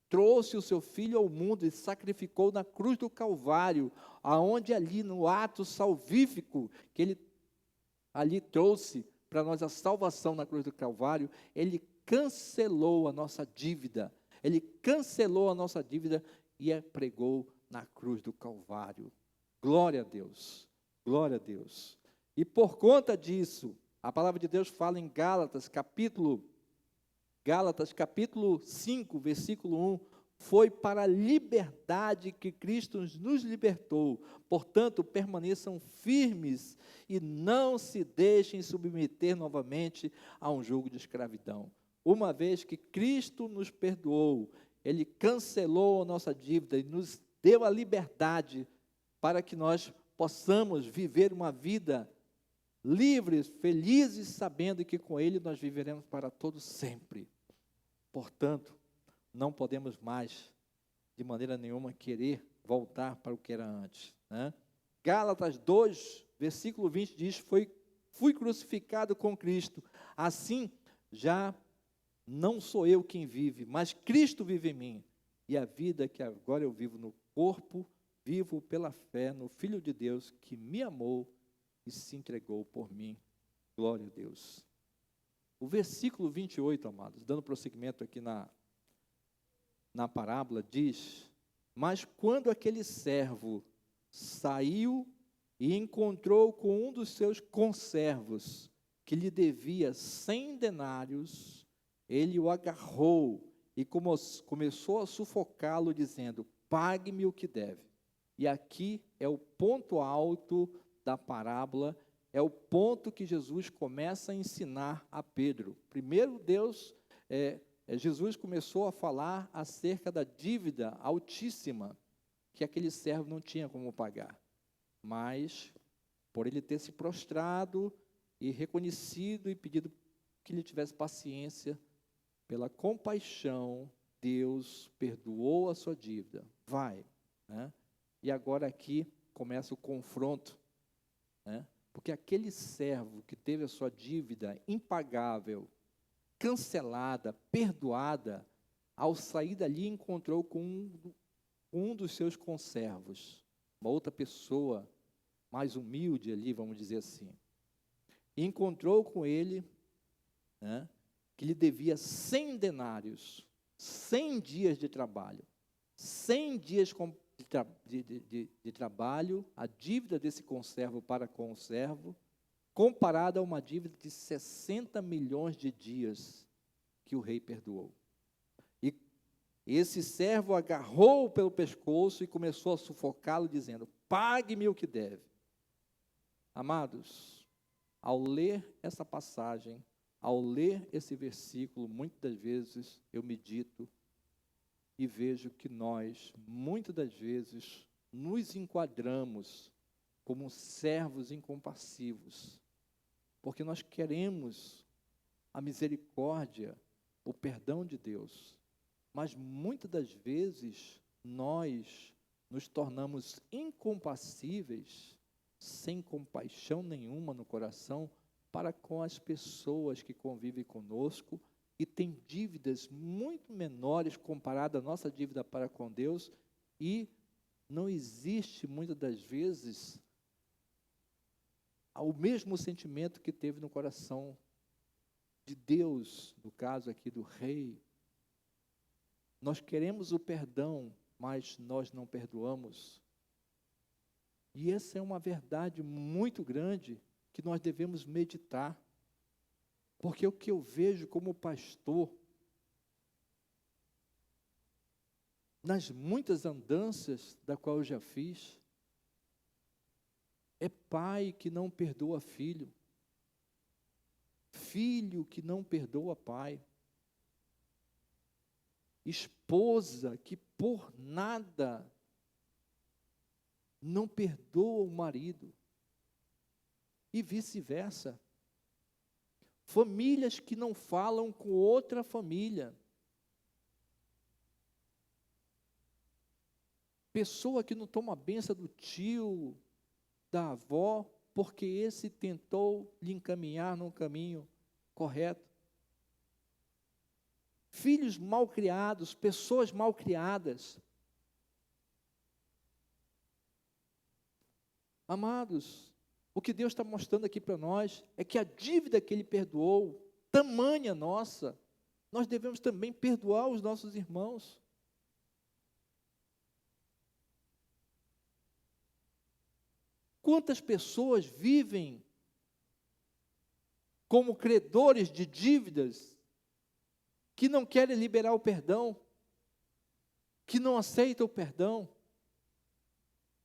trouxe o seu Filho ao mundo e sacrificou na cruz do Calvário, aonde ali no ato salvífico, que Ele ali trouxe para nós a salvação na cruz do Calvário, Ele cancelou a nossa dívida, e a pregou na cruz do Calvário. Glória a Deus, glória a Deus. E por conta disso, a palavra de Deus fala em Gálatas capítulo 5, versículo 1, foi para a liberdade que Cristo nos libertou, portanto, permaneçam firmes e não se deixem submeter novamente a um jugo de escravidão. Uma vez que Cristo nos perdoou, Ele cancelou a nossa dívida e nos deu a liberdade para que nós possamos viver uma vida livres, felizes, sabendo que com Ele nós viveremos para todos sempre. Portanto, não podemos mais, de maneira nenhuma, querer voltar para o que era antes, né? Gálatas 2, versículo 20 diz, fui crucificado com Cristo, assim já não sou eu quem vive, mas Cristo vive em mim, e a vida que agora eu vivo no corpo, vivo pela fé no Filho de Deus, que me amou e se entregou por mim. Glória a Deus. O versículo 28, amados, dando prosseguimento aqui na parábola, diz, mas quando aquele servo saiu e encontrou com um dos seus conservos, que lhe devia 100 denários, ele o agarrou e começou a sufocá-lo, dizendo, pague-me o que deve. E aqui é o ponto alto da parábola, é o ponto que Jesus começa a ensinar a Pedro. Primeiro, Jesus começou a falar acerca da dívida altíssima que aquele servo não tinha como pagar. Mas, por ele ter se prostrado e reconhecido e pedido que ele tivesse paciência, pela compaixão, Deus perdoou a sua dívida. Vai, né? E agora aqui começa o confronto, né? Porque aquele servo que teve a sua dívida impagável, cancelada, perdoada, ao sair dali encontrou com um dos seus conservos, uma outra pessoa mais humilde ali, vamos dizer assim. E encontrou com ele, né, que lhe devia 100 denários, 100 dias de trabalho, 100 dias de trabalho, a dívida desse conservo para com o servo, comparada a uma dívida de 60 milhões de dias que o rei perdoou. E esse servo agarrou-o pelo pescoço e começou a sufocá-lo, dizendo: pague-me o que deve. Amados, ao ler essa passagem, ao ler esse versículo, muitas das vezes eu medito e vejo que nós, muitas das vezes, nos enquadramos como servos incompassivos, porque nós queremos a misericórdia, o perdão de Deus, mas muitas das vezes nós nos tornamos incompassíveis, sem compaixão nenhuma no coração, para com as pessoas que convivem conosco e têm dívidas muito menores comparada à nossa dívida para com Deus, e não existe muitas das vezes o mesmo sentimento que teve no coração de Deus, no caso aqui do rei. Nós queremos o perdão, mas nós não perdoamos. E essa é uma verdade muito grande que nós devemos meditar. Porque o que eu vejo como pastor, nas muitas andanças da qual eu já fiz, é pai que não perdoa filho, filho que não perdoa pai, esposa que por nada não perdoa o marido, e vice-versa. Famílias que não falam com outra família. Pessoa que não toma a bênção do tio, da avó, porque esse tentou lhe encaminhar no caminho correto. Filhos mal criados, pessoas mal criadas. Amados, o que Deus está mostrando aqui para nós é que a dívida que Ele perdoou, tamanha nossa, nós devemos também perdoar os nossos irmãos. Quantas pessoas vivem como credores de dívidas, que não querem liberar o perdão, que não aceitam o perdão?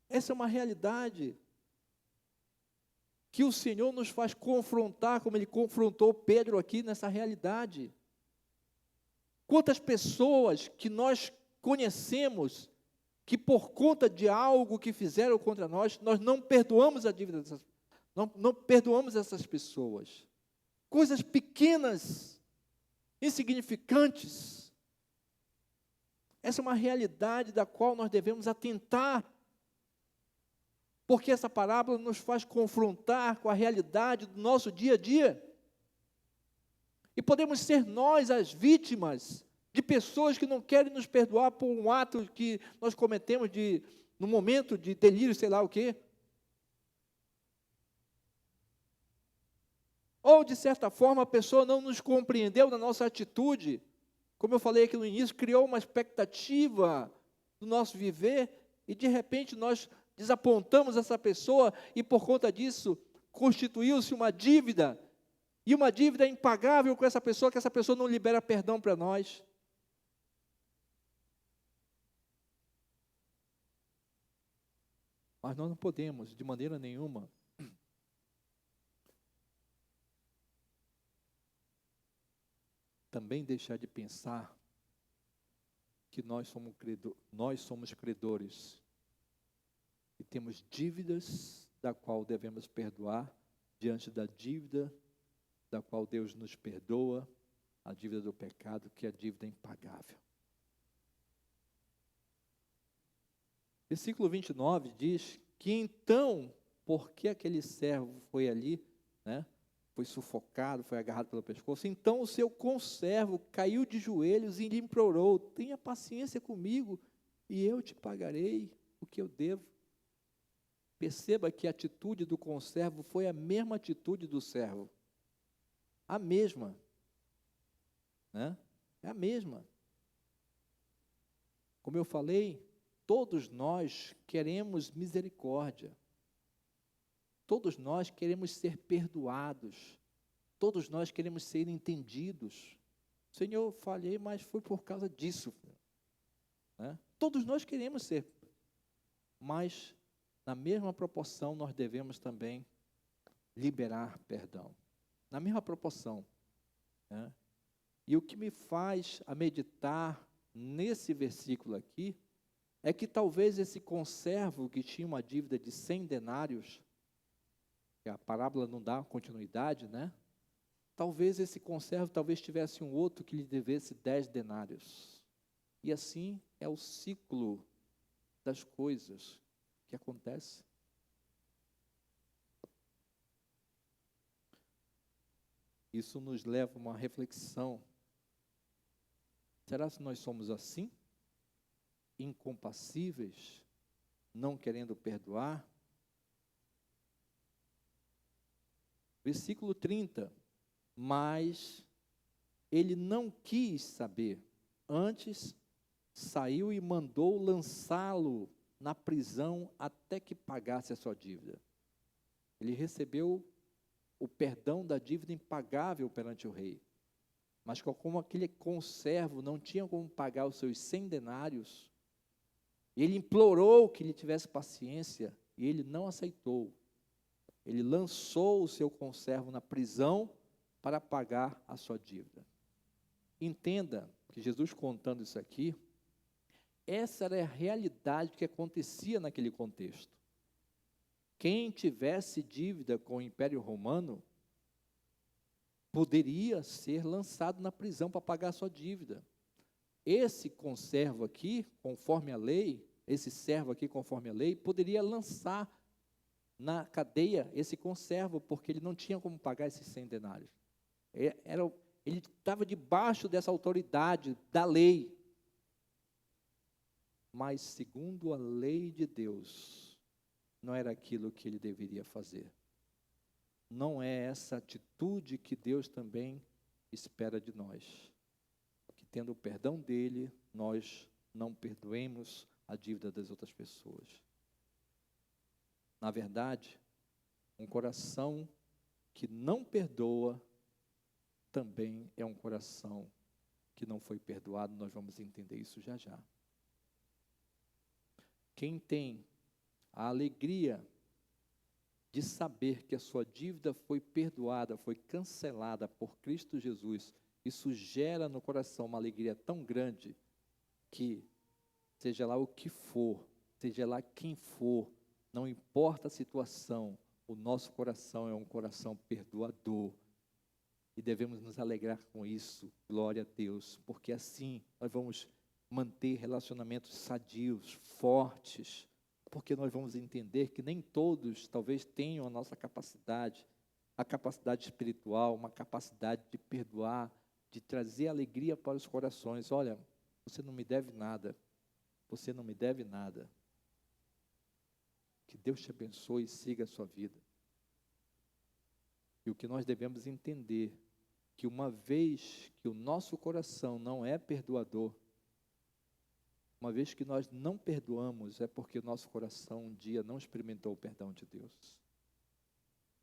Essa é uma realidade que o Senhor nos faz confrontar, como Ele confrontou Pedro aqui nessa realidade. Quantas pessoas que nós conhecemos, que por conta de algo que fizeram contra nós, nós não perdoamos a dívida não perdoamos essas pessoas. Coisas pequenas, insignificantes. Essa é uma realidade da qual nós devemos atentar, porque essa parábola nos faz confrontar com a realidade do nosso dia a dia. E podemos ser nós as vítimas de pessoas que não querem nos perdoar por um ato que nós cometemos no momento de delírio, sei lá o quê. Ou, de certa forma, a pessoa não nos compreendeu na nossa atitude. Como eu falei aqui no início, criou uma expectativa do nosso viver e, de repente, nós desapontamos essa pessoa e, por conta disso, constituiu-se uma dívida. E uma dívida impagável com essa pessoa, que essa pessoa não libera perdão para nós. Mas nós não podemos, de maneira nenhuma, também deixar de pensar que nós somos credores e temos dívidas da qual devemos perdoar diante da dívida da qual Deus nos perdoa, a dívida do pecado, que é a dívida impagável. Versículo 29 diz que então, porque aquele servo foi ali, né, foi sufocado, foi agarrado pelo pescoço, então o seu conservo caiu de joelhos e lhe implorou: tenha paciência comigo e eu te pagarei o que eu devo. Perceba que a atitude do conservo foi a mesma atitude do servo. A mesma. Né? É a mesma. Como eu falei, todos nós queremos misericórdia. Todos nós queremos ser perdoados. Todos nós queremos ser entendidos. Senhor, eu falhei, mas foi por causa disso. Né? Todos nós queremos ser. Mas, na mesma proporção, nós devemos também liberar perdão. Na mesma proporção. Né? E o que me faz a meditar nesse versículo aqui, é que talvez esse conservo que tinha uma dívida de 100 denários, que a parábola não dá continuidade, né? Talvez esse conservo, talvez tivesse um outro que lhe devesse 10 denários. E assim é o ciclo das coisas que acontece. Isso nos leva a uma reflexão. Será que nós somos assim? Incompassíveis? Não querendo perdoar? Versículo 30. Mas ele não quis saber. Antes, saiu e mandou lançá-lo na prisão até que pagasse a sua dívida. Ele recebeu o perdão da dívida impagável perante o rei. Mas como aquele conservo não tinha como pagar os seus 100 denários, ele implorou que lhe tivesse paciência e ele não aceitou. Ele lançou o seu conservo na prisão para pagar a sua dívida. Entenda que Jesus contando isso aqui, essa era a realidade que acontecia naquele contexto. Quem tivesse dívida com o Império Romano, poderia ser lançado na prisão para pagar a sua dívida. Esse conservo aqui, conforme a lei, esse servo aqui, conforme a lei, poderia lançar na cadeia esse conservo, porque ele não tinha como pagar esses 100 denários. Ele estava debaixo dessa autoridade da lei. Mas, segundo a lei de Deus, não era aquilo que ele deveria fazer. Não é essa atitude que Deus também espera de nós. Que tendo o perdão dele, nós não perdoemos a dívida das outras pessoas. Na verdade, um coração que não perdoa também é um coração que não foi perdoado. Nós vamos entender isso já já. Quem tem a alegria de saber que a sua dívida foi perdoada, foi cancelada por Cristo Jesus, isso gera no coração uma alegria tão grande que, seja lá o que for, seja lá quem for, não importa a situação, o nosso coração é um coração perdoador. E devemos nos alegrar com isso, glória a Deus, porque assim nós vamos manter relacionamentos sadios, fortes, porque nós vamos entender que nem todos talvez tenham a nossa capacidade, a capacidade espiritual, uma capacidade de perdoar, de trazer alegria para os corações. Olha, você não me deve nada, você não me deve nada. Que Deus te abençoe e siga a sua vida. E o que nós devemos entender, que uma vez que o nosso coração não é perdoador, uma vez que nós não perdoamos, é porque o nosso coração um dia não experimentou o perdão de Deus.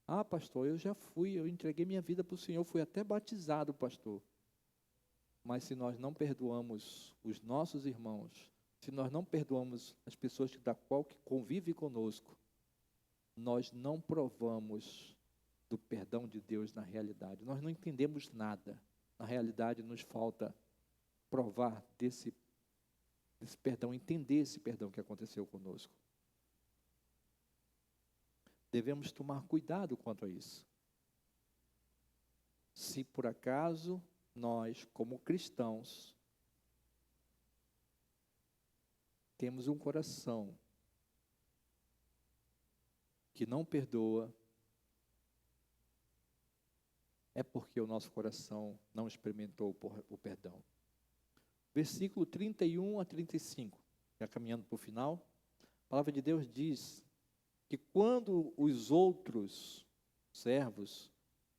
Ah, pastor, eu entreguei minha vida para o Senhor, fui até batizado, pastor. Mas se nós não perdoamos os nossos irmãos, se nós não perdoamos as pessoas da qual que convivem conosco, nós não provamos do perdão de Deus na realidade. Nós não entendemos nada. Na realidade, nos falta provar desse perdão, entender esse perdão que aconteceu conosco. Devemos tomar cuidado quanto a isso. Se por acaso nós, como cristãos, temos um coração que não perdoa, é porque o nosso coração não experimentou o perdão. Versículo 31 a 35, já caminhando para o final, a palavra de Deus diz que quando os outros servos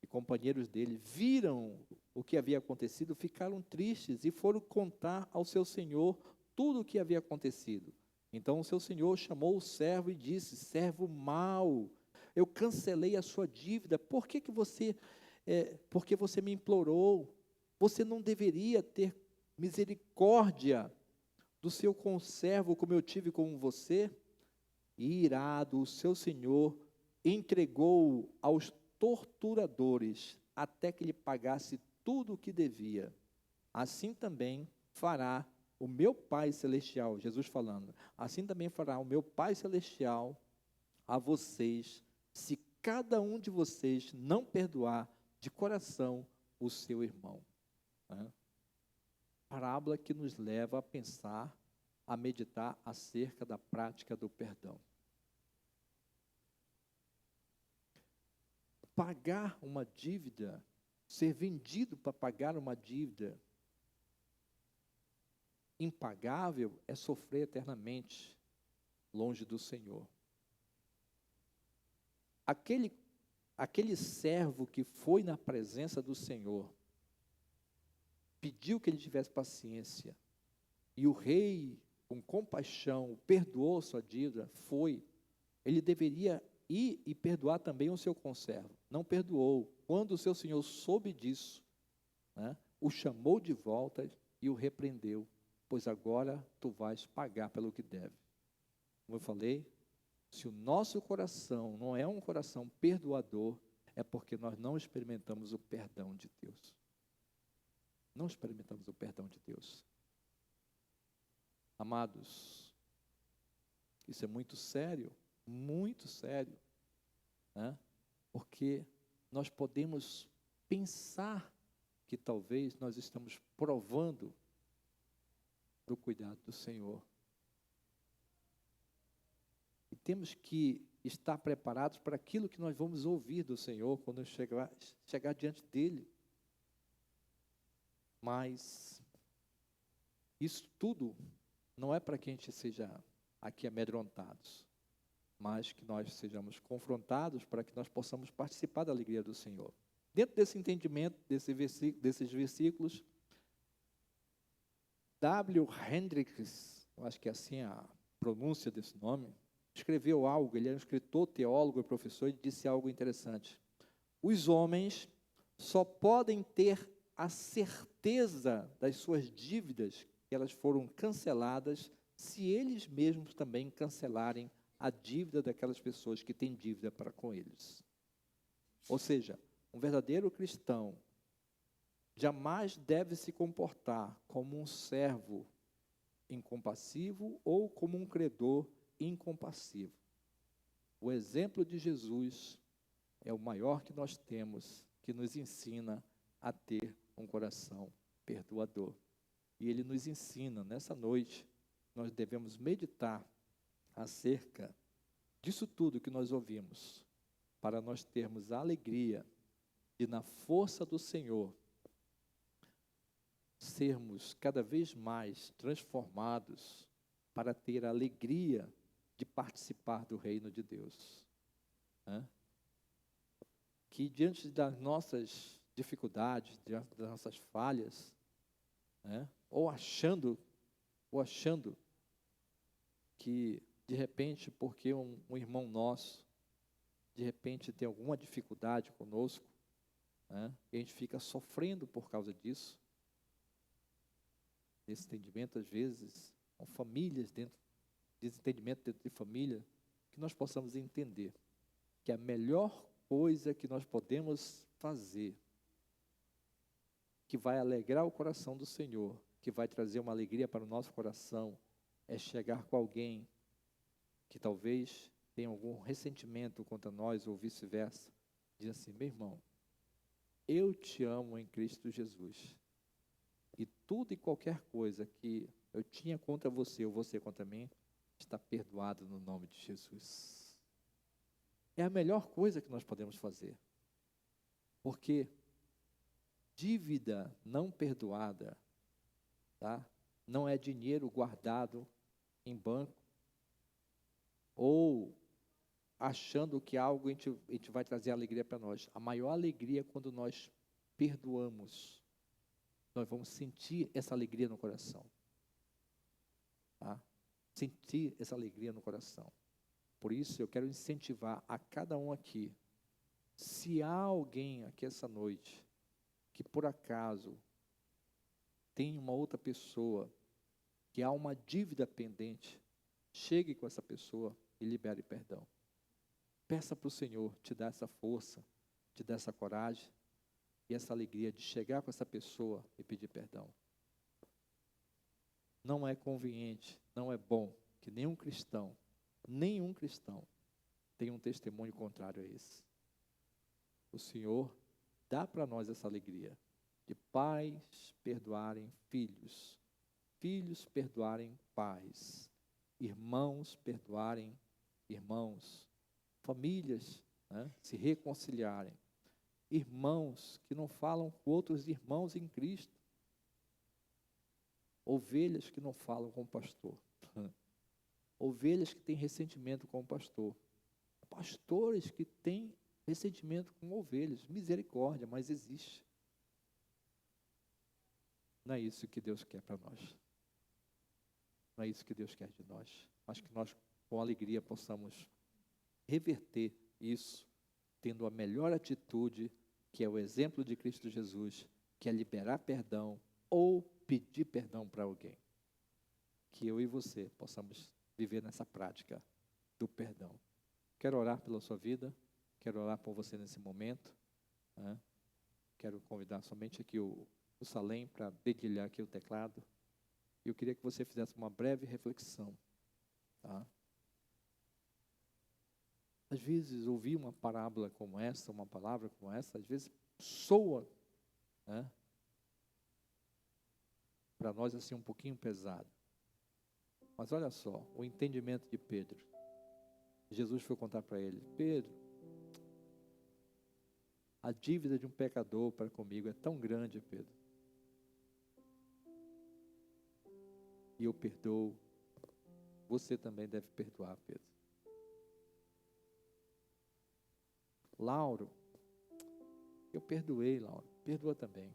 e companheiros dele viram o que havia acontecido, ficaram tristes e foram contar ao seu senhor tudo o que havia acontecido. Então o seu senhor chamou o servo e disse: servo mau, eu cancelei a sua dívida, porque você me implorou? Você não deveria ter misericórdia do seu conservo como eu tive com você? E irado, o seu senhor entregou-o aos torturadores até que lhe pagasse tudo o que devia. Assim também fará o meu Pai Celestial, Jesus falando, assim também fará o meu Pai Celestial a vocês, se cada um de vocês não perdoar de coração o seu irmão. Parábola que nos leva a pensar, a meditar acerca da prática do perdão. Pagar uma dívida, ser vendido para pagar uma dívida impagável é sofrer eternamente longe do Senhor. Aquele servo que foi na presença do Senhor, pediu que ele tivesse paciência, e o rei, com compaixão, perdoou sua dívida, ele deveria ir e perdoar também o seu conservo. Não perdoou. Quando o seu senhor soube disso, o chamou de volta e o repreendeu, pois agora tu vais pagar pelo que deve. Como eu falei, se o nosso coração não é um coração perdoador, é porque nós não experimentamos o perdão de Deus. Não experimentamos o perdão de Deus. Amados, isso é muito sério, porque nós podemos pensar que talvez nós estamos provando do cuidado do Senhor. E temos que estar preparados para aquilo que nós vamos ouvir do Senhor quando chegar diante dEle. Mas isso tudo não é para que a gente seja aqui amedrontados, mas que nós sejamos confrontados para que nós possamos participar da alegria do Senhor. Dentro desse entendimento, desses versículos, W. Hendricks, eu acho que é assim a pronúncia desse nome, escreveu algo, ele era um escritor, teólogo e professor, e disse algo interessante. Os homens só podem ter a certeza das suas dívidas, que elas foram canceladas, se eles mesmos também cancelarem a dívida daquelas pessoas que têm dívida para com eles. Ou seja, um verdadeiro cristão jamais deve se comportar como um servo incompassivo ou como um credor incompassivo. O exemplo de Jesus é o maior que nós temos, que nos ensina a ter um coração perdoador. E ele nos ensina, nessa noite, nós devemos meditar acerca disso tudo que nós ouvimos, para nós termos a alegria de, na força do Senhor, sermos cada vez mais transformados para ter a alegria de participar do reino de Deus. Que diante das nossas dificuldades, diante das nossas falhas, ou achando que, de repente, porque um irmão nosso, de repente tem alguma dificuldade conosco, e a gente fica sofrendo por causa disso, desentendimento às vezes, com famílias desentendimento dentro de família, que nós possamos entender que a melhor coisa que nós podemos fazer, que vai alegrar o coração do Senhor, que vai trazer uma alegria para o nosso coração, é chegar com alguém que talvez tenha algum ressentimento contra nós ou vice-versa, diz assim: meu irmão, eu te amo em Cristo Jesus, tudo e qualquer coisa que eu tinha contra você ou você contra mim, está perdoado no nome de Jesus. É a melhor coisa que nós podemos fazer. Porque dívida não perdoada, tá? Não é dinheiro guardado em banco ou achando que algo a gente vai trazer alegria para nós. A maior alegria é quando nós perdoamos. Nós vamos sentir essa alegria no coração. Tá? Sentir essa alegria no coração. Por isso eu quero incentivar a cada um aqui. Se há alguém aqui essa noite que por acaso tem uma outra pessoa que há uma dívida pendente, chegue com essa pessoa e libere perdão. Peça para o Senhor te dar essa força, te dar essa coragem e essa alegria de chegar com essa pessoa e pedir perdão. Não é conveniente, não é bom que nenhum cristão tenha um testemunho contrário a esse. O Senhor dá para nós essa alegria de pais perdoarem filhos, filhos perdoarem pais, irmãos perdoarem irmãos, famílias, né, se reconciliarem, irmãos que não falam com outros irmãos em Cristo, ovelhas que não falam com o pastor, ovelhas que têm ressentimento com o pastor, pastores que têm ressentimento com ovelhas, misericórdia, mas existe. Não é isso que Deus quer para nós. Não é isso que Deus quer de nós. Mas que nós, com alegria, possamos reverter isso, tendo a melhor atitude, que é o exemplo de Cristo Jesus, que é liberar perdão ou pedir perdão para alguém. Que eu e você possamos viver nessa prática do perdão. Quero orar pela sua vida, quero orar por você nesse momento, né? Quero convidar somente aqui o Salem para dedilhar aqui o teclado. E eu queria que você fizesse uma breve reflexão. Tá? Às vezes, ouvir uma parábola como essa, uma palavra como essa, às vezes soa, né, para nós assim um pouquinho pesado. Mas olha só, o entendimento de Pedro. Jesus foi contar para ele: Pedro, a dívida de um pecador para comigo é tão grande, Pedro. E eu perdoo. Você também deve perdoar, Pedro. Lauro, eu perdoei, Lauro. Perdoa também.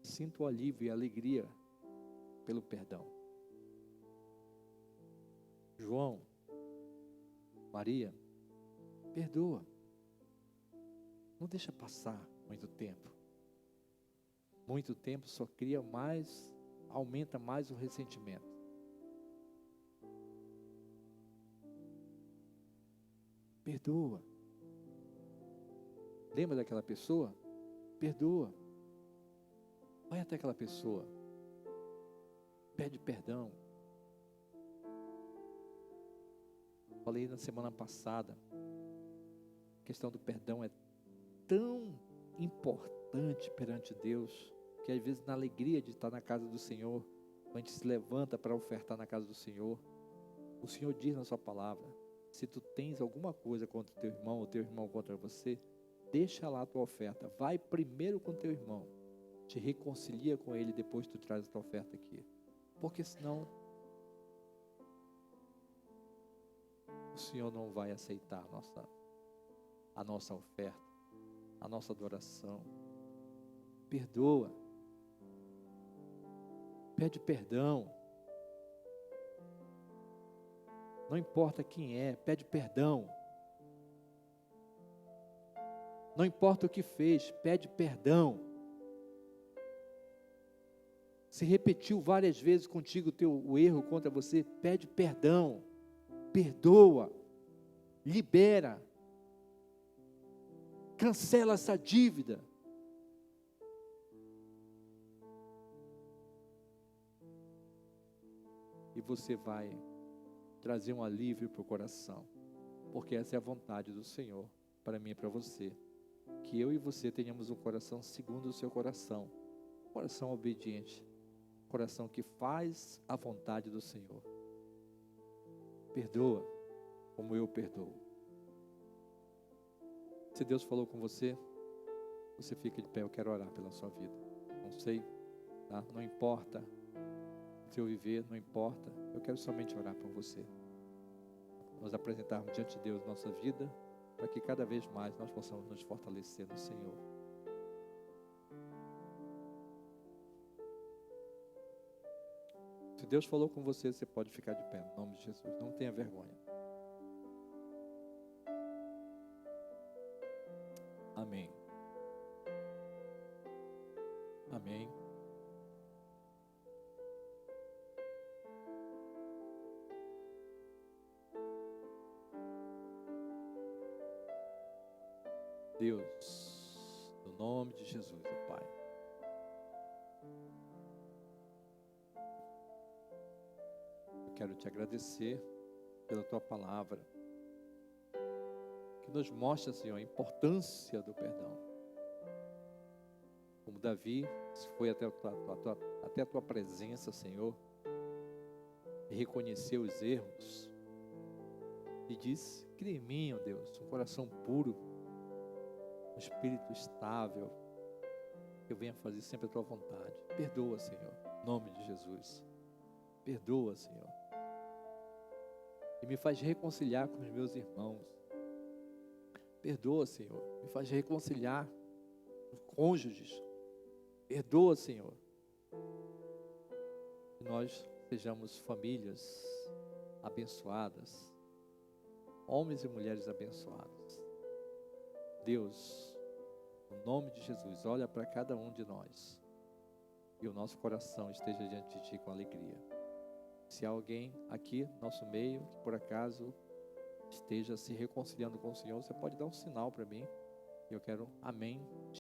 Sinto o alívio e a alegria pelo perdão. João, Maria, perdoa. Não deixa passar muito tempo. Muito tempo só cria mais, aumenta mais o ressentimento. Perdoa. Lembra daquela pessoa? Perdoa. Vai até aquela pessoa. Pede perdão. Falei na semana passada, a questão do perdão é tão importante perante Deus, que às vezes na alegria de estar na casa do Senhor, quando a gente se levanta para ofertar na casa do Senhor, o Senhor diz na sua palavra: se tu tens alguma coisa contra o teu irmão, ou teu irmão contra você, deixa lá a tua oferta. Vai primeiro com teu irmão, te reconcilia com ele, depois tu traz a tua oferta aqui. Porque senão o Senhor não vai aceitar a nossa oferta, a nossa adoração. Perdoa. Pede perdão. Não importa quem é, pede perdão. Não importa o que fez, pede perdão. Se repetiu várias vezes contigo o erro contra você, pede perdão. Perdoa. Libera. Cancela essa dívida. E você vai trazer um alívio para o coração, porque essa é a vontade do Senhor para mim e para você, que eu e você tenhamos um coração segundo o seu coração, Coração obediente, coração que faz a vontade do Senhor. Perdoa como eu perdoo. Se Deus falou com você, você fica de pé. Eu quero orar pela sua vida. Não sei, tá? Não importa o seu viver, não importa. Eu quero somente orar por você. Nós apresentarmos diante de Deus nossa vida, para que cada vez mais nós possamos nos fortalecer no Senhor. Se Deus falou com você, você pode ficar de pé, em nome de Jesus. Não tenha vergonha. Amém. Amém. Deus, no nome de Jesus, ó Pai. Eu quero te agradecer pela tua palavra, que nos mostra, Senhor, a importância do perdão. Como Davi foi até a tua presença, Senhor, e reconheceu os erros, e disse: cria em mim, ó Deus, um coração puro, um espírito estável, que eu venha fazer sempre a tua vontade. Perdoa, Senhor, em nome de Jesus. Perdoa, Senhor, e me faz reconciliar com os meus irmãos. Perdoa, Senhor, me faz reconciliar com cônjuges. Perdoa, Senhor, que nós sejamos famílias abençoadas, homens e mulheres abençoados. Deus, no nome de Jesus, olha para cada um de nós e o nosso coração esteja diante de Ti com alegria. Se há alguém aqui no nosso meio que por acaso esteja se reconciliando com o Senhor, você pode dar um sinal para mim. Eu quero, amém,